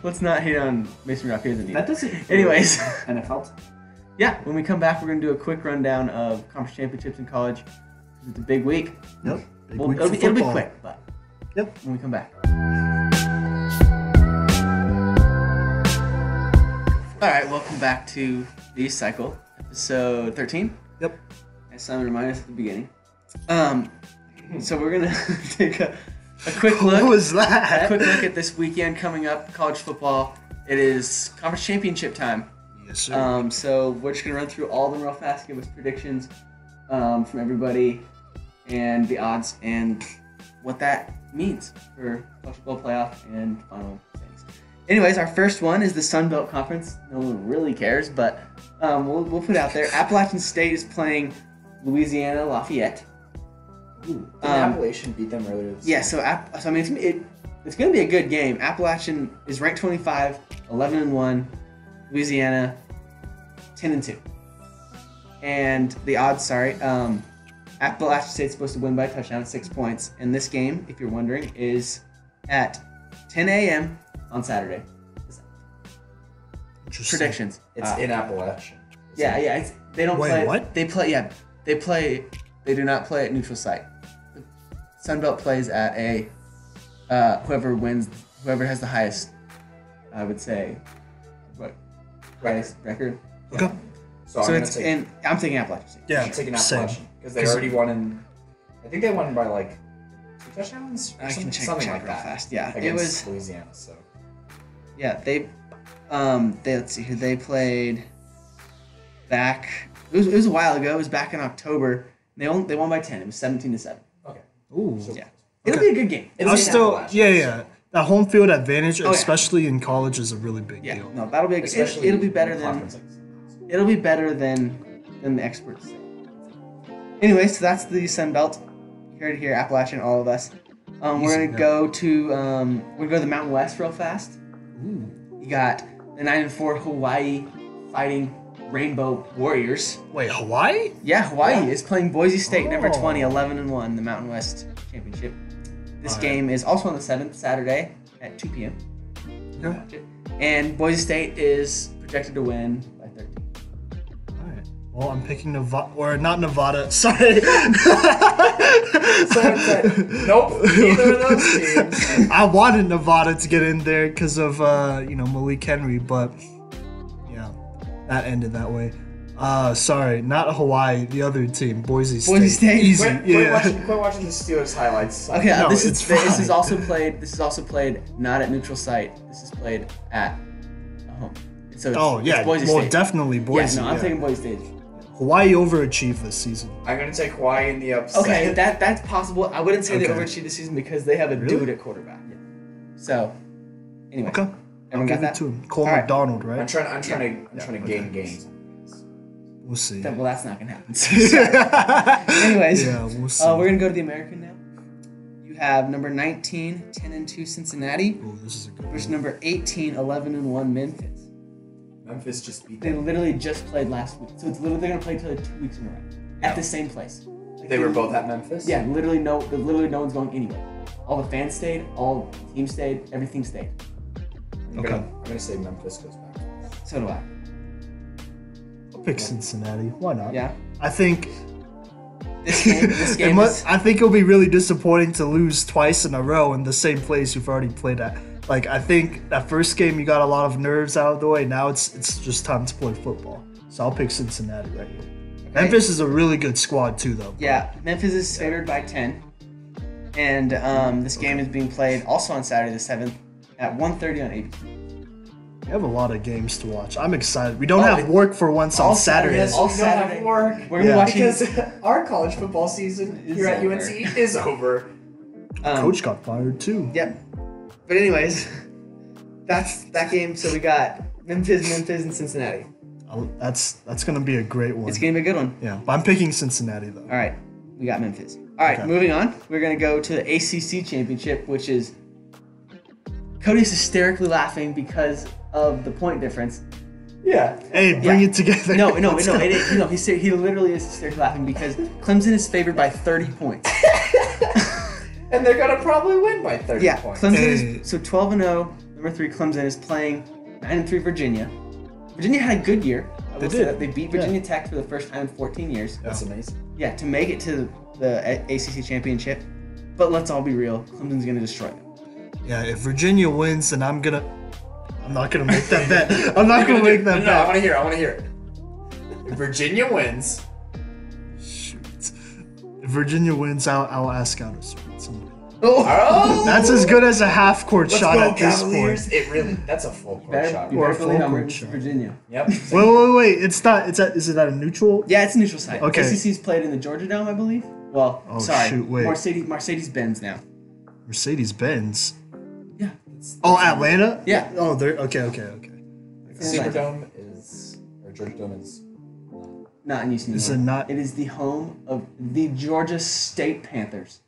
let's not hate on Mason Rudolph. He doesn't need that doesn't. Anyways, NFL. Yeah, when we come back, we're gonna do a quick rundown of conference championships in college. It's a big week. Yep. Big week for it'll be football. quick, but yep. When we come back. All right, welcome back to the cycle, episode 13. Yep. As Simon reminded us at the beginning. So we're gonna take a quick look. What was that? A quick look at this weekend coming up, college football. It is conference championship time. Yes, sir. So we're just gonna run through all of them real fast, give us predictions from everybody, and the odds and what that means for college football playoff and final things. Anyways, our first one is the Sun Belt Conference. No one really cares, but we'll put it out there. Appalachian State is playing Louisiana Lafayette. Ooh, did Appalachian beat them earlier this year? So I mean, it's going to be a good game. Appalachian is ranked 25, 11-1. Louisiana, 10-2. And the odds, Appalachian State's supposed to win by a touchdown, 6 points. And this game, if you're wondering, is at 10 a.m. on Saturday. Predictions. It's in Appalachian. Yeah. They don't play. What? They play. They do not play at neutral site. Sunbelt plays at a whoever has the highest, I would say, highest record. Okay. So I'm taking Appalachian State. Yeah, I'm taking Appalachian because they already won I think they won by like 2 touchdowns. I can check like real that. Fast. Yeah, against it was Louisiana. So yeah, they let's see who they played back. It was a while ago. It was back in October. They won by 10. It was 17-7. Okay. Ooh. So, yeah. It'll be a good game. Yeah. That home field advantage, especially in college, is a really big deal. No, that'll be it'll be better than the experts say. Anyway, so that's the Sun Belt. You heard it here, Appalachian, all of us. We're gonna go to the Mountain West real fast. Ooh. You got the 9-4 Hawaii fighting Rainbow Warriors. Wait, Hawaii? Yeah, Hawaii is playing Boise State, number 20, 11-1, the Mountain West Championship. This game is also on the 7th, Saturday at 2 p.m. Okay. And Boise State is projected to win by 13. All right. Well, I'm picking Nevada, or not Nevada. Sorry. Someone said, nope, neither of those teams. I wanted Nevada to get in there because of Malik Henry, but yeah, that ended that way. Sorry, not Hawaii. The other team, Boise State. Boise State. Easy. Quit watching the Steelers highlights. Okay, No, this is fine. also played not at neutral site. This is played at home. So it's Boise State. Definitely Boise. Yeah, no, I'm taking Boise State. Hawaii overachieved this season. I'm gonna take Hawaii in the upset. Okay, that's possible. I wouldn't say they Okay. overachieved this season because they have a dude at quarterback. Yeah. So, anyway. Okay. I'll Everyone give got it that? to him. Cole All right. McDonald, right? I'm trying to gain gains. We'll see. Well, that's not gonna happen. Anyways, Yeah, we'll see. we're gonna go to the American now. You have number 19, 10-2 Cincinnati Oh, this is a good versus one. number 18, 11-1 Memphis. Memphis just beat They them. literally just played last week, so it's literally they're gonna play each other 2 weeks in a row at the same place. Like, They were both at Memphis? Yeah, literally no one's going anywhere. All the fans stayed, all the teams stayed, everything stayed. I'm gonna say Memphis goes back. So do I. I'll pick Cincinnati. Why not? Yeah. I think This game is, I think it'll be really disappointing to lose twice in a row in the same place you've already played at. Like, I think that first game you got a lot of nerves out of the way. Now it's just time to play football. So I'll pick Cincinnati right here. Memphis is a really good squad too, though. yeah, Memphis is favored by 10. And this game is being played also on Saturday the 7th at 1:30 on ABC. We have a lot of games to watch. I'm excited. We don't have work for once on all Saturdays. Saturdays. All We don't have Saturday. work. We're gonna be watching. Because our college football season Is here at over. UNC is over. Coach got fired too. Yep. But anyways, that's that game. So we got Memphis, and Cincinnati. That's gonna be a great one. It's gonna be a good one. Yeah, but I'm picking Cincinnati though. All right, we got Memphis. All right, Okay. moving on. We're gonna go to the ACC championship, which is Cody's hysterically laughing because of the point difference. Yeah. Hey, bring Yeah. it together. No, Let's go. he literally is hysterically laughing because Clemson is favored by 30 points. And they're gonna probably win by 30 Yeah, points. Clemson Hey. is so 12-0. Number 3, Clemson is playing 9-3 Virginia. Virginia had a good year. I will They say did. that. They beat Virginia Tech for the first time in 14 years. That's amazing. Yeah, to make it to the ACC championship. But let's all be real, Clemson's gonna destroy them. Yeah, if Virginia wins, then I'm not gonna make that bet. I'm not gonna make that No, I bet. want to hear it. If Virginia wins, Shoot. If Virginia wins, I'll ask out of somebody. oh, That's as good as a half court let's shot go, at this Cavaliers. point. It really, that's a full court Better, shot. you Or better a believe full I'm court rooting for shot. Virginia. Yep. Wait. It's not. Is it at a neutral? Yeah, it's a neutral site. Okay. ACC's played in the Georgia Dome, I believe. Well, Oh, sorry, shoot, wait. Mercedes-Benz now. Mercedes-Benz. Yeah. Oh, Atlanta? Yeah. Oh, they're okay. Superdome is, or Georgia Dome is. Not in Houston. Is it anymore. not? It is the home of the Georgia State Panthers.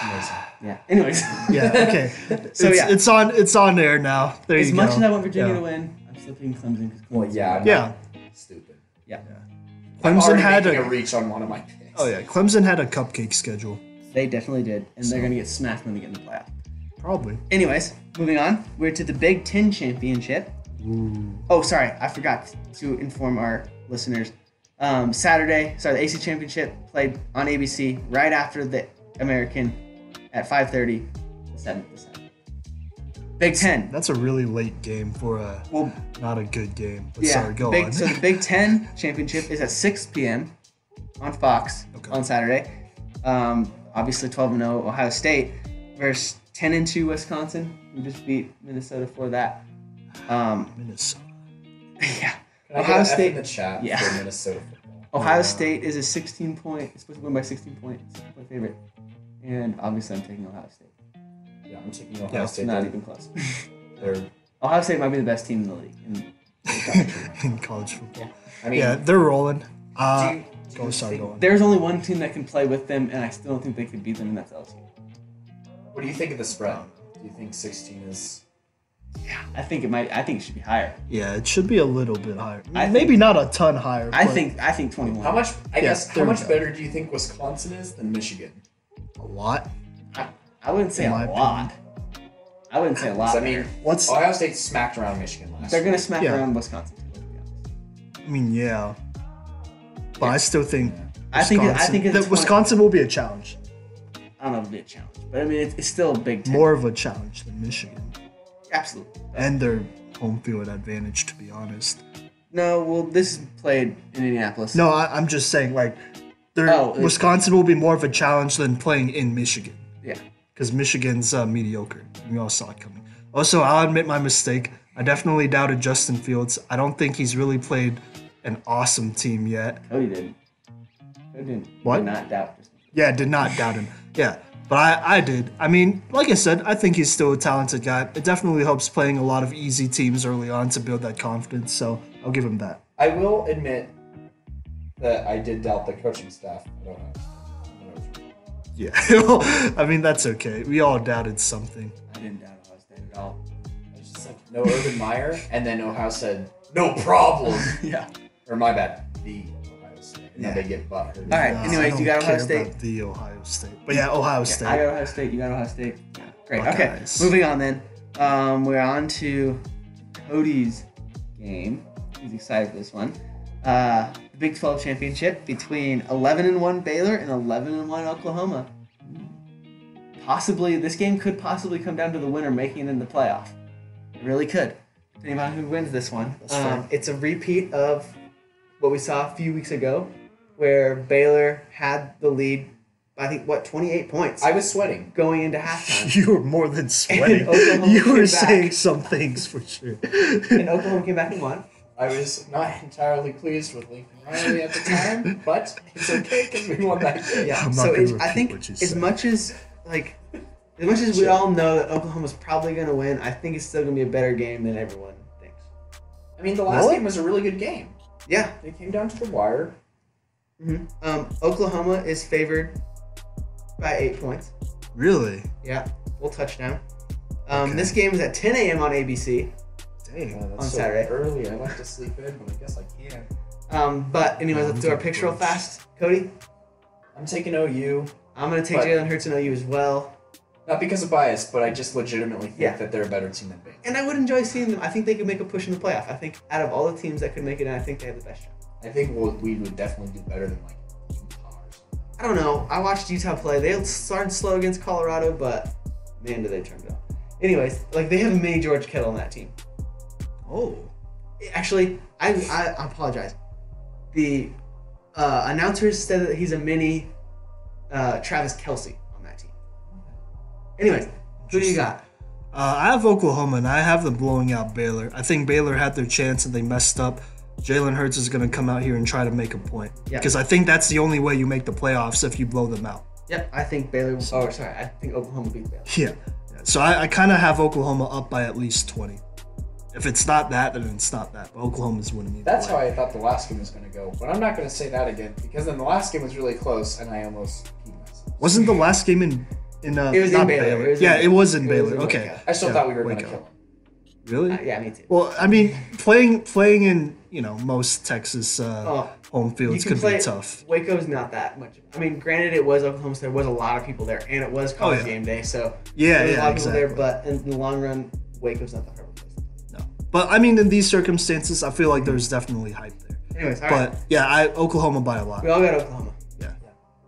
Amazing. Yeah. Anyways. Yeah. Okay. So, yeah. It's on air now. There As you go. much as I want Virginia Yeah. to win, I'm still picking Clemson because Well, yeah. I'm Yeah. not stupid. Yeah. I'm Clemson already had making a. a reach on one of my picks. Oh yeah, Clemson had a cupcake schedule. They definitely did, and they're gonna get smacked when they get in the playoff. Probably. Anyways, moving on. We're to the Big Ten championship. Ooh. Oh, sorry, I forgot to inform our listeners. The AC championship played on ABC right after the American at 5:30, the 7th December. Big Ten. That's a really late game for a Well, not a good game. But yeah. sorry, go on. So the Big Ten championship is at 6 p.m. on Fox on Saturday. Obviously 12-0 Ohio State versus 10-2 Wisconsin, who just beat Minnesota for that. Minnesota. Yeah. Can I Ohio get a F State. in the chat Yeah. for Minnesota football? Ohio State is a 16-point. It's supposed to win by 16-point favorite, and obviously I'm taking Ohio State. Yeah, I'm taking Ohio Yeah, State. Not even close. They're, Ohio State might be the best team in the league. In college football. I mean, Yeah, they're rolling. do Go you sorry, think- go on. There's only one team that can play with them, and I still don't think they could beat them, and that's LSU. What do you think of the spread? Do you think 16 is? Yeah, I think it should be higher. Yeah, it should be a little bit higher. I Maybe not a ton higher. I but think 21. How much? I guess. there How we much go. better do you think Wisconsin is than Michigan? a lot. I wouldn't say In a my lot. I wouldn't say a lot. I mean, What's Ohio State smacked around Michigan last they're year. gonna smack Yeah. around Wisconsin. Too, let's be honest. I mean, yeah. But I still think I think it's that Wisconsin will be a challenge. I don't know if it'll be a challenge, but I mean it's still a Big Ten. More of a challenge than Michigan. Absolutely. And their home field advantage, to be honest. No, well, this is played in Indianapolis. No, I'm just saying, like, Wisconsin will be more of a challenge than playing in Michigan. Yeah. Because Michigan's mediocre. We all saw it coming. Also, I'll admit my mistake. I definitely doubted Justin Fields. I don't think he's really played an awesome team yet. Cody did. Cody didn't. What? Did not doubt. Yeah, did not doubt him. Yeah, but I did. I mean, like I said, I think he's still a talented guy. It definitely helps playing a lot of easy teams early on to build that confidence, so I'll give him that. I will admit that I did doubt the coaching staff. I don't know. Yeah, I mean, that's okay. We all doubted something. I didn't doubt Ohio State at all. I was just like, no Urban Meyer, and then Ohio said, no problem. Yeah. Or my bad, the Ohio State. And then Yeah. they get butthurt. All right, I anyways, don't you got Ohio care State? about the Ohio State. But yeah, Ohio State. I got Ohio State. You got Ohio State. Yeah. Great. Buckeyes. Okay. Moving on then. We're on to Cody's game. He's excited for this one. The Big 12 championship between 11-1 Baylor and 11-1 Oklahoma. This game could possibly come down to the winner making it in the playoff. It really could, depending on who wins this one. That's fair. It's a repeat of what we saw a few weeks ago, where Baylor had the lead I think, 28 points I was sweating. going into halftime. You were more than sweating. Oklahoma You came were back. saying some things for sure. And Oklahoma came back and won. I was not entirely pleased with Lincoln Riley at the time, but it's okay because we won that game. Yeah. I'm not So gonna I repeat think what you as said. much as we all know that Oklahoma's probably going to win, I think it's still going to be a better game than everyone thinks. I mean, the last Really? game was a really good game. Yeah. It came down to the wire. Oklahoma is favored by 8 points. Really? Yeah. Full touchdown. Okay. This game is at 10 a.m. on ABC. Dang. That's On so Saturday. early. I like to sleep in, but I guess I can't. But anyways, let's do our picks real fast. Cody, I'm taking OU. I'm going to take But- Jalen Hurts and OU as well. Not because of bias, but I just legitimately think Yeah. that they're a better team than Baylor. And I would enjoy seeing them. I think they could make a push in the playoff. I think out of all the teams that could make it in, I think they have the best shot. I think we would definitely do better than like Utah or something. I don't know. I watched Utah play. They started slow against Colorado, but man, did they turn it on. Anyways, like they have a mini George Kittle on that team. Oh. Actually, I apologize. The announcers said that he's a mini Travis Kelce on that team. Anyways, who do you got? I have Oklahoma, and I have them blowing out Baylor. I think Baylor had their chance, and they messed up. Jalen Hurts is going to come out here and try to make a point. Yeah. Because I think that's the only way you make the playoffs if you blow them out. Yep, I think Baylor. Oh, sorry, I think Oklahoma beats Baylor. Yeah. So I kind of have Oklahoma up by at least 20. If it's not that, then it's not that. But Oklahoma's winning either That's way. how I thought the last game was going to go. But I'm not going to say that again because then the last game was really close and I almost peed myself. Wasn't the last game in It was not in Baylor. It was in it was in It Baylor. was in Okay. Waco. I still Yeah, thought we were going to Waco. kill him. Really? Yeah, me too. Well, I mean, playing in most Texas home You fields can could play. be tough. Waco's not that much. I mean, granted, it was Oklahoma, so there was a lot of people there, and it was college yeah. game day, so Yeah, there was a lot yeah, of people exactly. there. But in the long run, Waco's not the hardest place. No, but I mean, in these circumstances, I feel like there's definitely hype there. Anyways, all right. But yeah, Oklahoma by a lot. We all got Oklahoma, Yeah,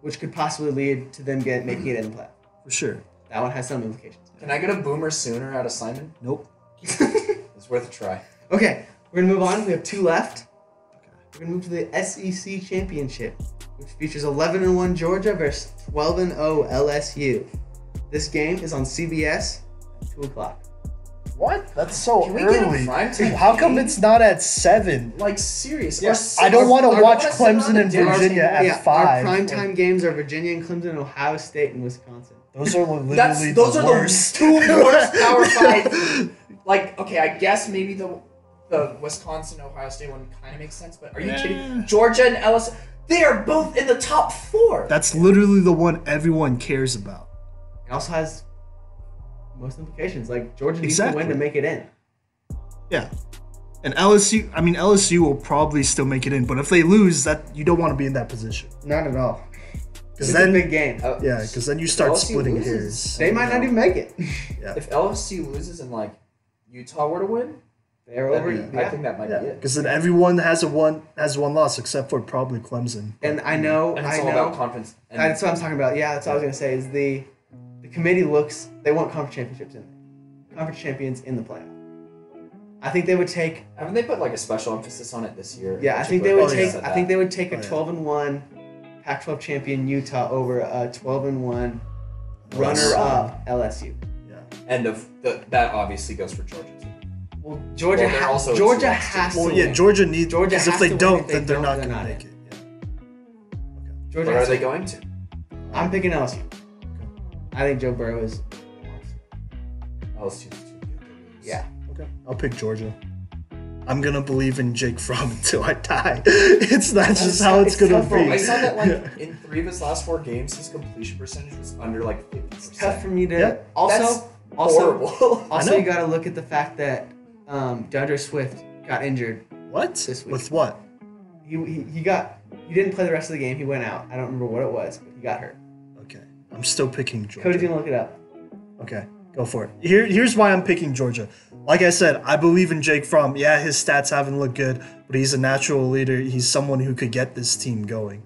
which could possibly lead to them making it in the playoff. for sure. That one has some implications. Can I get a Boomer Sooner out of Simon? Nope. It's worth a try. Okay, we're gonna move on. We have 2 left. We're gonna move to the SEC Championship, which features 11-1 Georgia versus 12-0 LSU. This game is on CBS at 2 o'clock. What? That's so Can we get a primetime How come game? it's not at 7? Like, serious. Yeah. I don't want to Or watch wanna sit around Clemson the and dinner Virginia table. at Yeah, 5. our primetime games are Virginia and Clemson, Ohio State, and Wisconsin. Those are literally Those the are worst. the 2 worst Power 5. Like, okay, I guess maybe the Wisconsin Ohio State one kind of makes sense, but are you kidding? Georgia and LSU, they are both in the top 4. That's literally the one everyone cares about. It also has most implications. Like Georgia needs to Exactly. win to make it in. Yeah. And LSU will probably still make it in, but if they lose, that you don't want to be in that position. Not at all. Because It's then, a big game. yeah, because then you start LSU splitting loses. hairs. They might not even make it. Yeah. If LSU loses and like Utah were to win, They're over. then Yeah. I think that might Yeah, be it. because then everyone has one loss except for probably Clemson. And I know. And it's I all know. about conference. And That's what I'm talking about. Yeah, that's what I was gonna say. Is the committee they want conference championships in there. Conference champions in the playoff. I think they would take. haven't they put like a special emphasis on it this year? Yeah, I think Particularly they would Oh, take. yeah. I think they would take a Oh, yeah. 12-1 Pac-12 champion Utah over a 12-1 runner-up LSU. Yeah. And that obviously goes for Georgia too. Well, Georgia. Well, they're also a Georgia 2-1 has team. to Well, yeah, win. Georgia needs. Georgia Because if has they to win. don't, If they then they're don't, not they're going to not make in. it. Yeah. Georgia But are has they to- going to? I'm picking LSU. I think Joe Burrow is. LSU's too good. Yeah. Okay. I'll pick Georgia. I'm gonna believe in Jake Fromm until I die. That's just how it's gonna tough for be. I saw that like Yeah. in 3 of his last 4 games, his completion percentage was under like 50%. It's tough for me to. Yeah. Also, Horrible. I also know. you got to look at the fact that DeAndre Swift got injured. What? This week. With what? He didn't play the rest of the game. He went out. I don't remember what it was, but he got hurt. Okay. I'm still picking Georgia. Cody's gonna look it up. Okay, go for it. Here's why I'm picking Georgia. Like I said, I believe in Jake Fromm. Yeah, his stats haven't looked good, but he's a natural leader. He's someone who could get this team going.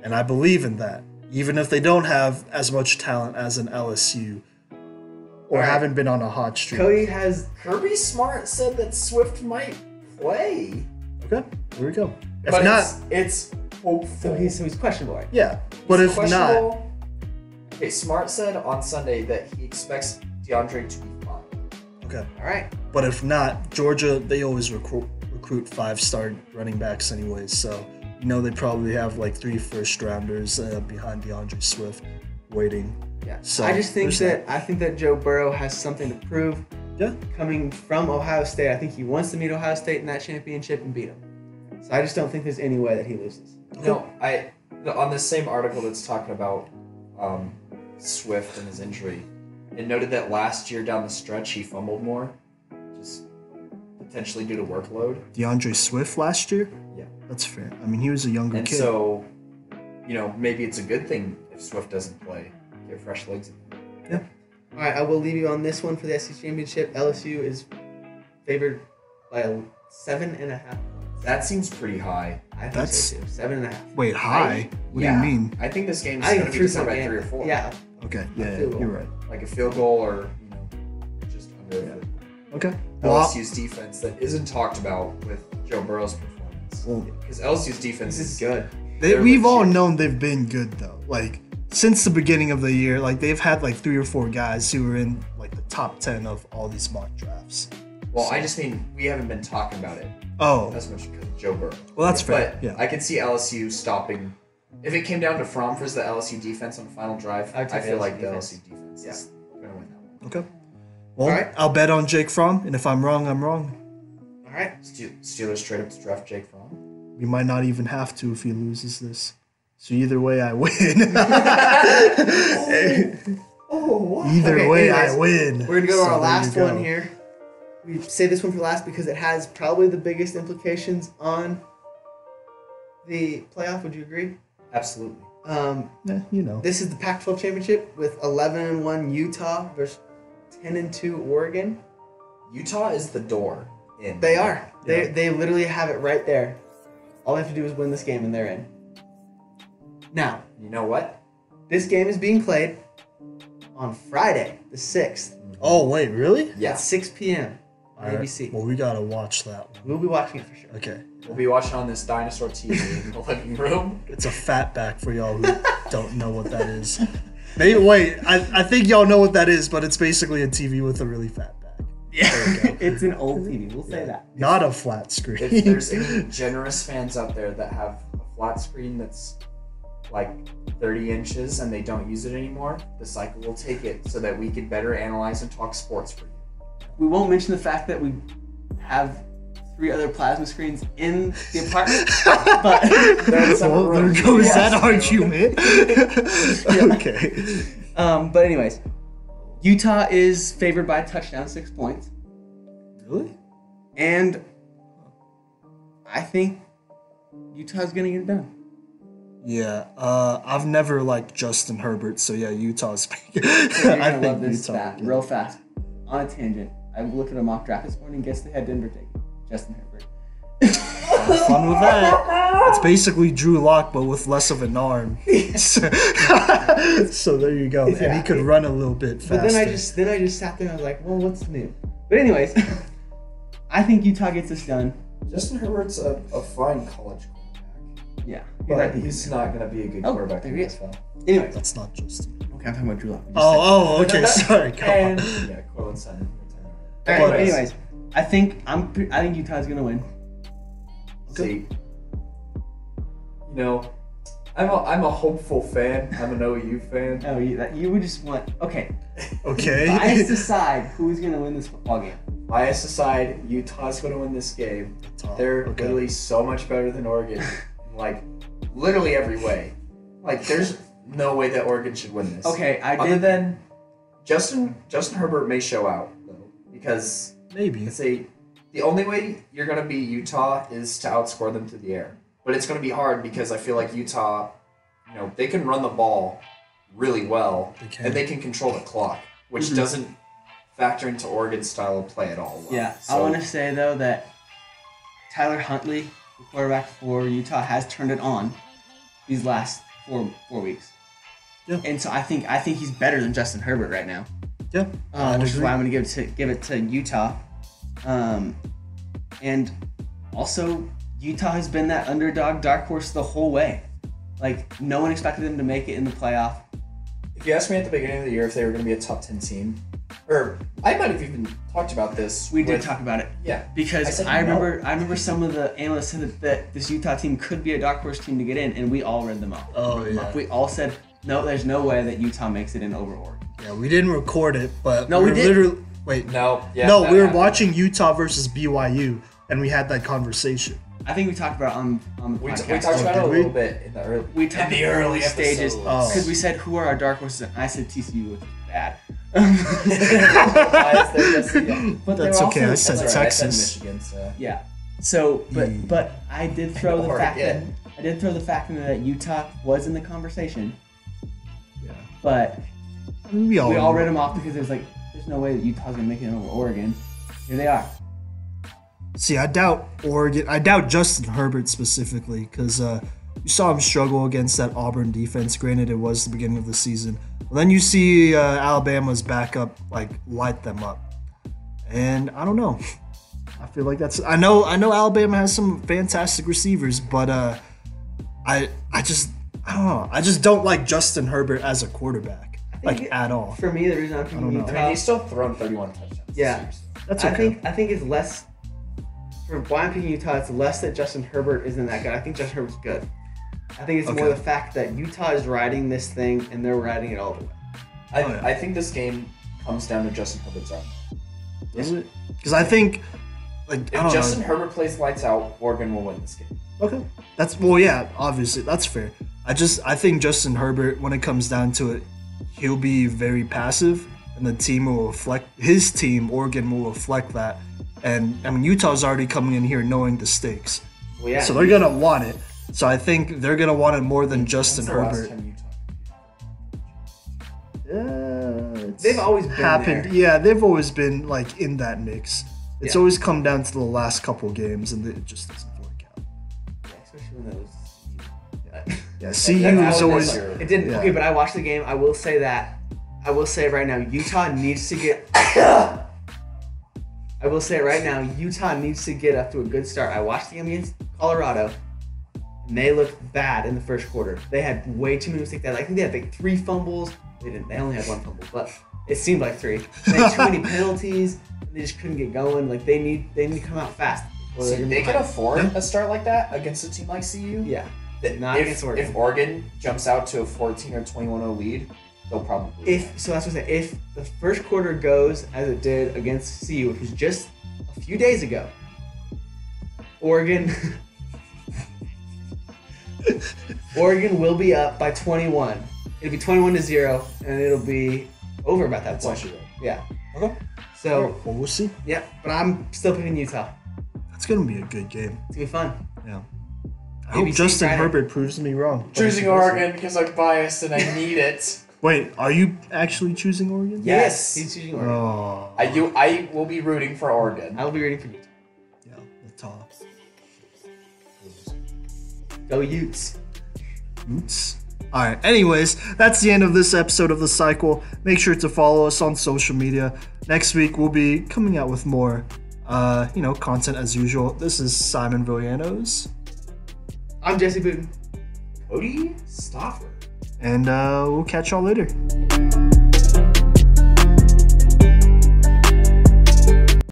And I believe in that, even if they don't have as much talent as an LSU or All right. haven't been on a hot streak. Cody has. Kirby Smart said that Swift might play. Okay, here we go. If But not, it's hopeful. So he's questionable. Right? yeah. But It's if not, questionable, Okay, Smart said on Sunday that he expects DeAndre to be fine. Okay. All right. But if not, Georgia, they always recruit 5-star running backs anyways. So, they probably have like 3 first-rounders behind DeAndre Swift waiting. Yeah. So I think that Joe Burrow has something to prove. Yeah. Coming from Ohio State, I think he wants to meet Ohio State in that championship and beat them. So I just don't think there's any way that he loses. On this same article that's talking about Swift and his injury, it noted that last year down the stretch he fumbled more, just potentially due to workload. DeAndre Swift last year? Yeah. That's fair. I mean, he was a younger and kid. So, maybe it's a good thing if Swift doesn't play. Get fresh legs again. Yeah. All right, I will leave you on this one for the SEC Championship. LSU is favored by 7.5 points. That seems pretty high. I think so too. 7.5. Wait, high? What do you mean? I think this game's going to be decided by 3 or 4. Yeah. Okay, yeah, you're right. Like a field goal or, just under. Yeah. Okay. LSU's defense that isn't talked about with Joe Burrow's performance. Because LSU's defense is good. We've all known they've been good, though. Like, since the beginning of the year, like, they've had, like, 3 or 4 guys who were in, like, the top 10 of all these mock drafts. Well, I just mean we haven't been talking about it. Oh. As much because of Joe Burrow. Well, that's fair. But I could see LSU stopping. If it came down to Fromm versus the LSU defense on the final drive, I feel like the LSU defense is going to win that one. Okay. Well, I'll bet on Jake Fromm, and if I'm wrong, I'm wrong. All right. Steelers trade up to draft Jake Fromm. We might not even have to if he loses this. So either way, I win. Either way, I win. We're going to go to our last one here. We say this one for last because it has probably the biggest implications on the playoff. Would you agree? Absolutely. This is the Pac-12 championship with 11-1 Utah versus 10-2 Oregon. Utah is the door in. They are. They literally have it right there. All they have to do is win this game and they're in. Now, you know what? This game is being played on Friday, the 6th. Oh, wait, really? Yeah. At 6 p.m. on ABC. Well, we got to watch that one. We'll be watching it for sure. Okay. We'll be watching on this dinosaur TV in the living room. It's a fatback for y'all who don't know what that is. Wait, I think y'all know what that is, but it's basically a TV with a really fat back. Yeah. It's an old TV. We'll say that. Not a flat screen. If there's any generous fans out there that have a flat screen that's like 30 inches and they don't use it anymore, the cycle will take it so that we can better analyze and talk sports for you. We won't mention the fact that we have 3 other plasma screens in the apartment, but there goes that argument. Okay. But anyways, Utah is favored by a touchdown, 6 points. Really? And I think Utah's gonna get it done. Yeah, I've never liked Justin Herbert, so yeah, Utah's. You're gonna love this stat real fast. On a tangent, I looked at a mock draft this morning. Guess they had Denver taking Justin Herbert. Have fun with that. It's basically Drew Lock, but with less of an arm. So there you go. Exactly. And he could run a little bit faster. But then I just sat there and I was like, well, what's new? But anyways, I think Utah gets this done. Justin Herbert's a fine college quarterback. Yeah. But he's not going to be a good quarterback in the NFL. Anyways. That's not Justin. Okay, I'm talking about Drew Lock. Okay, sorry. Yeah, Cortland Sutton. Anyways, I think Utah's going to win. See, I'm a hopeful fan. I'm an OU fan. Oh, you would just want... Okay. Bias aside, who's going to win this football game? Bias aside, Utah's going to win this game. They're literally so much better than Oregon. Like, literally every way. Like, there's no way that Oregon should win this. Okay, Other than Justin Herbert may show out, though. Because... Maybe. The only way you're going to beat Utah is to outscore them through the air. But it's going to be hard because I feel like Utah, they can run the ball really well. And they can control the clock, which doesn't factor into Oregon's style of play at all. Yeah, so, I want to say, though, that Tyler Huntley, the quarterback for Utah, has turned it on these last four weeks. Yeah. And so I think he's better than Justin Herbert right now. Yeah. Which is why I'm going to give it to Utah. And also, Utah has been that underdog dark horse the whole way. Like, no one expected them to make it in the playoff. If you asked me at the beginning of the year if they were going to be a top 10 team, or I might have even talked about this. We did talk about it. Yeah. Because I remember some of the analysts said that this Utah team could be a dark horse team to get in, and we all read them off. Oh, yeah. We all said, no, there's no way that Utah makes it in over Oregon. Yeah, we didn't record it, but No, we did. literally wait. No. Yeah. No, we were happened. watching Utah versus BYU, and we had that conversation. I think we talked about it on the We podcast. talked about it a did we? little bit in the early. We talked in the about early stages episodes. because we said who are our dark horses, and I said TCU, which is bad. Why is there just But they That's were okay. also- I said That's all right, I Texas. said Michigan, so. Yeah. So, but I did throw the fact that Oregon. that Utah was in the conversation, Yeah. but We all read them off because there's no way that Utah's gonna make it over Oregon. Here they are. See, I doubt Oregon. I doubt Justin Herbert specifically because you saw him struggle against that Auburn defense. Granted, it was the beginning of the season. But then you see Alabama's backup light them up, and I don't know. I feel like that's. I know Alabama has some fantastic receivers, but I just don't know. I just don't like Justin Herbert as a quarterback, at all. For me, the reason I'm picking know. Utah, I mean, he's still thrown 31 touchdowns. Yeah. Seriously. That's okay. I think it's less. For why I'm picking Utah, it's less that Justin Herbert isn't that good. I think Justin Herbert's good. I think it's more Okay. the fact that Utah is riding this thing and they're riding it all the way. I think this game comes down to Justin Herbert's arm. Is it? Because I think, I If don't Justin know. Herbert plays lights out, Oregon will win this game. Okay. Yeah, obviously, that's fair. I think Justin Herbert, when it comes down to it, he'll be very passive, and the team will reflect, his team, Oregon, will reflect that. And, I mean, Utah's already coming in here knowing the stakes. Well, yeah. So they're going to want it. So I think they're going to want it more than Justin When's the last Herbert. time Utah- They've always been happened. there. Yeah, they've always been, in that mix. It's Yeah. always come down to the last couple games, and it just doesn't work out. Yeah, especially when that was. Yeah, CU That is was always... like- It didn't. Yeah. Okay, but I watched the game. I will say right now, Utah needs to get. I will say it right now, Utah needs to get up to a good start. I watched the game against Colorado, and they looked bad in the first quarter. They had way too many mistakes. I think they had 3 fumbles. They didn't. They only had 1 fumble, but it seemed like 3. They had too many penalties. And they just couldn't get going. They need to come out fast. or they're See, gonna they be can behind. afford a start like that against a team like CU. Yeah, not against Oregon. If Oregon jumps out to a 14 or 21-0 lead, they'll probably win. So that's what I'm saying. If the first quarter goes as it did against CU, which was just a few days ago, Oregon will be up by 21. It'll be 21-0, and it'll be over about that That's point. actually right. Yeah. Okay. So Well, we'll see. yeah, but I'm still picking Utah. It's going to be a good game. It's gonna be fun. Yeah. I hope ABC Justin Friday. Herbert proves me wrong. Choosing Oregon because I'm biased and I need it. Wait, are you actually choosing Oregon? Yes. He's choosing Oregon. Oh. I will be rooting for Oregon. I will be rooting for Utah. Yeah, the top. Go Utes. Oops. All right. Anyways, that's the end of this episode of The Cycle. Make sure to follow us on social media. Next week, we'll be coming out with more, content as usual. This is Simon Villanos. I'm Jesse Booten. Kodey Stoffer. And we'll catch y'all later.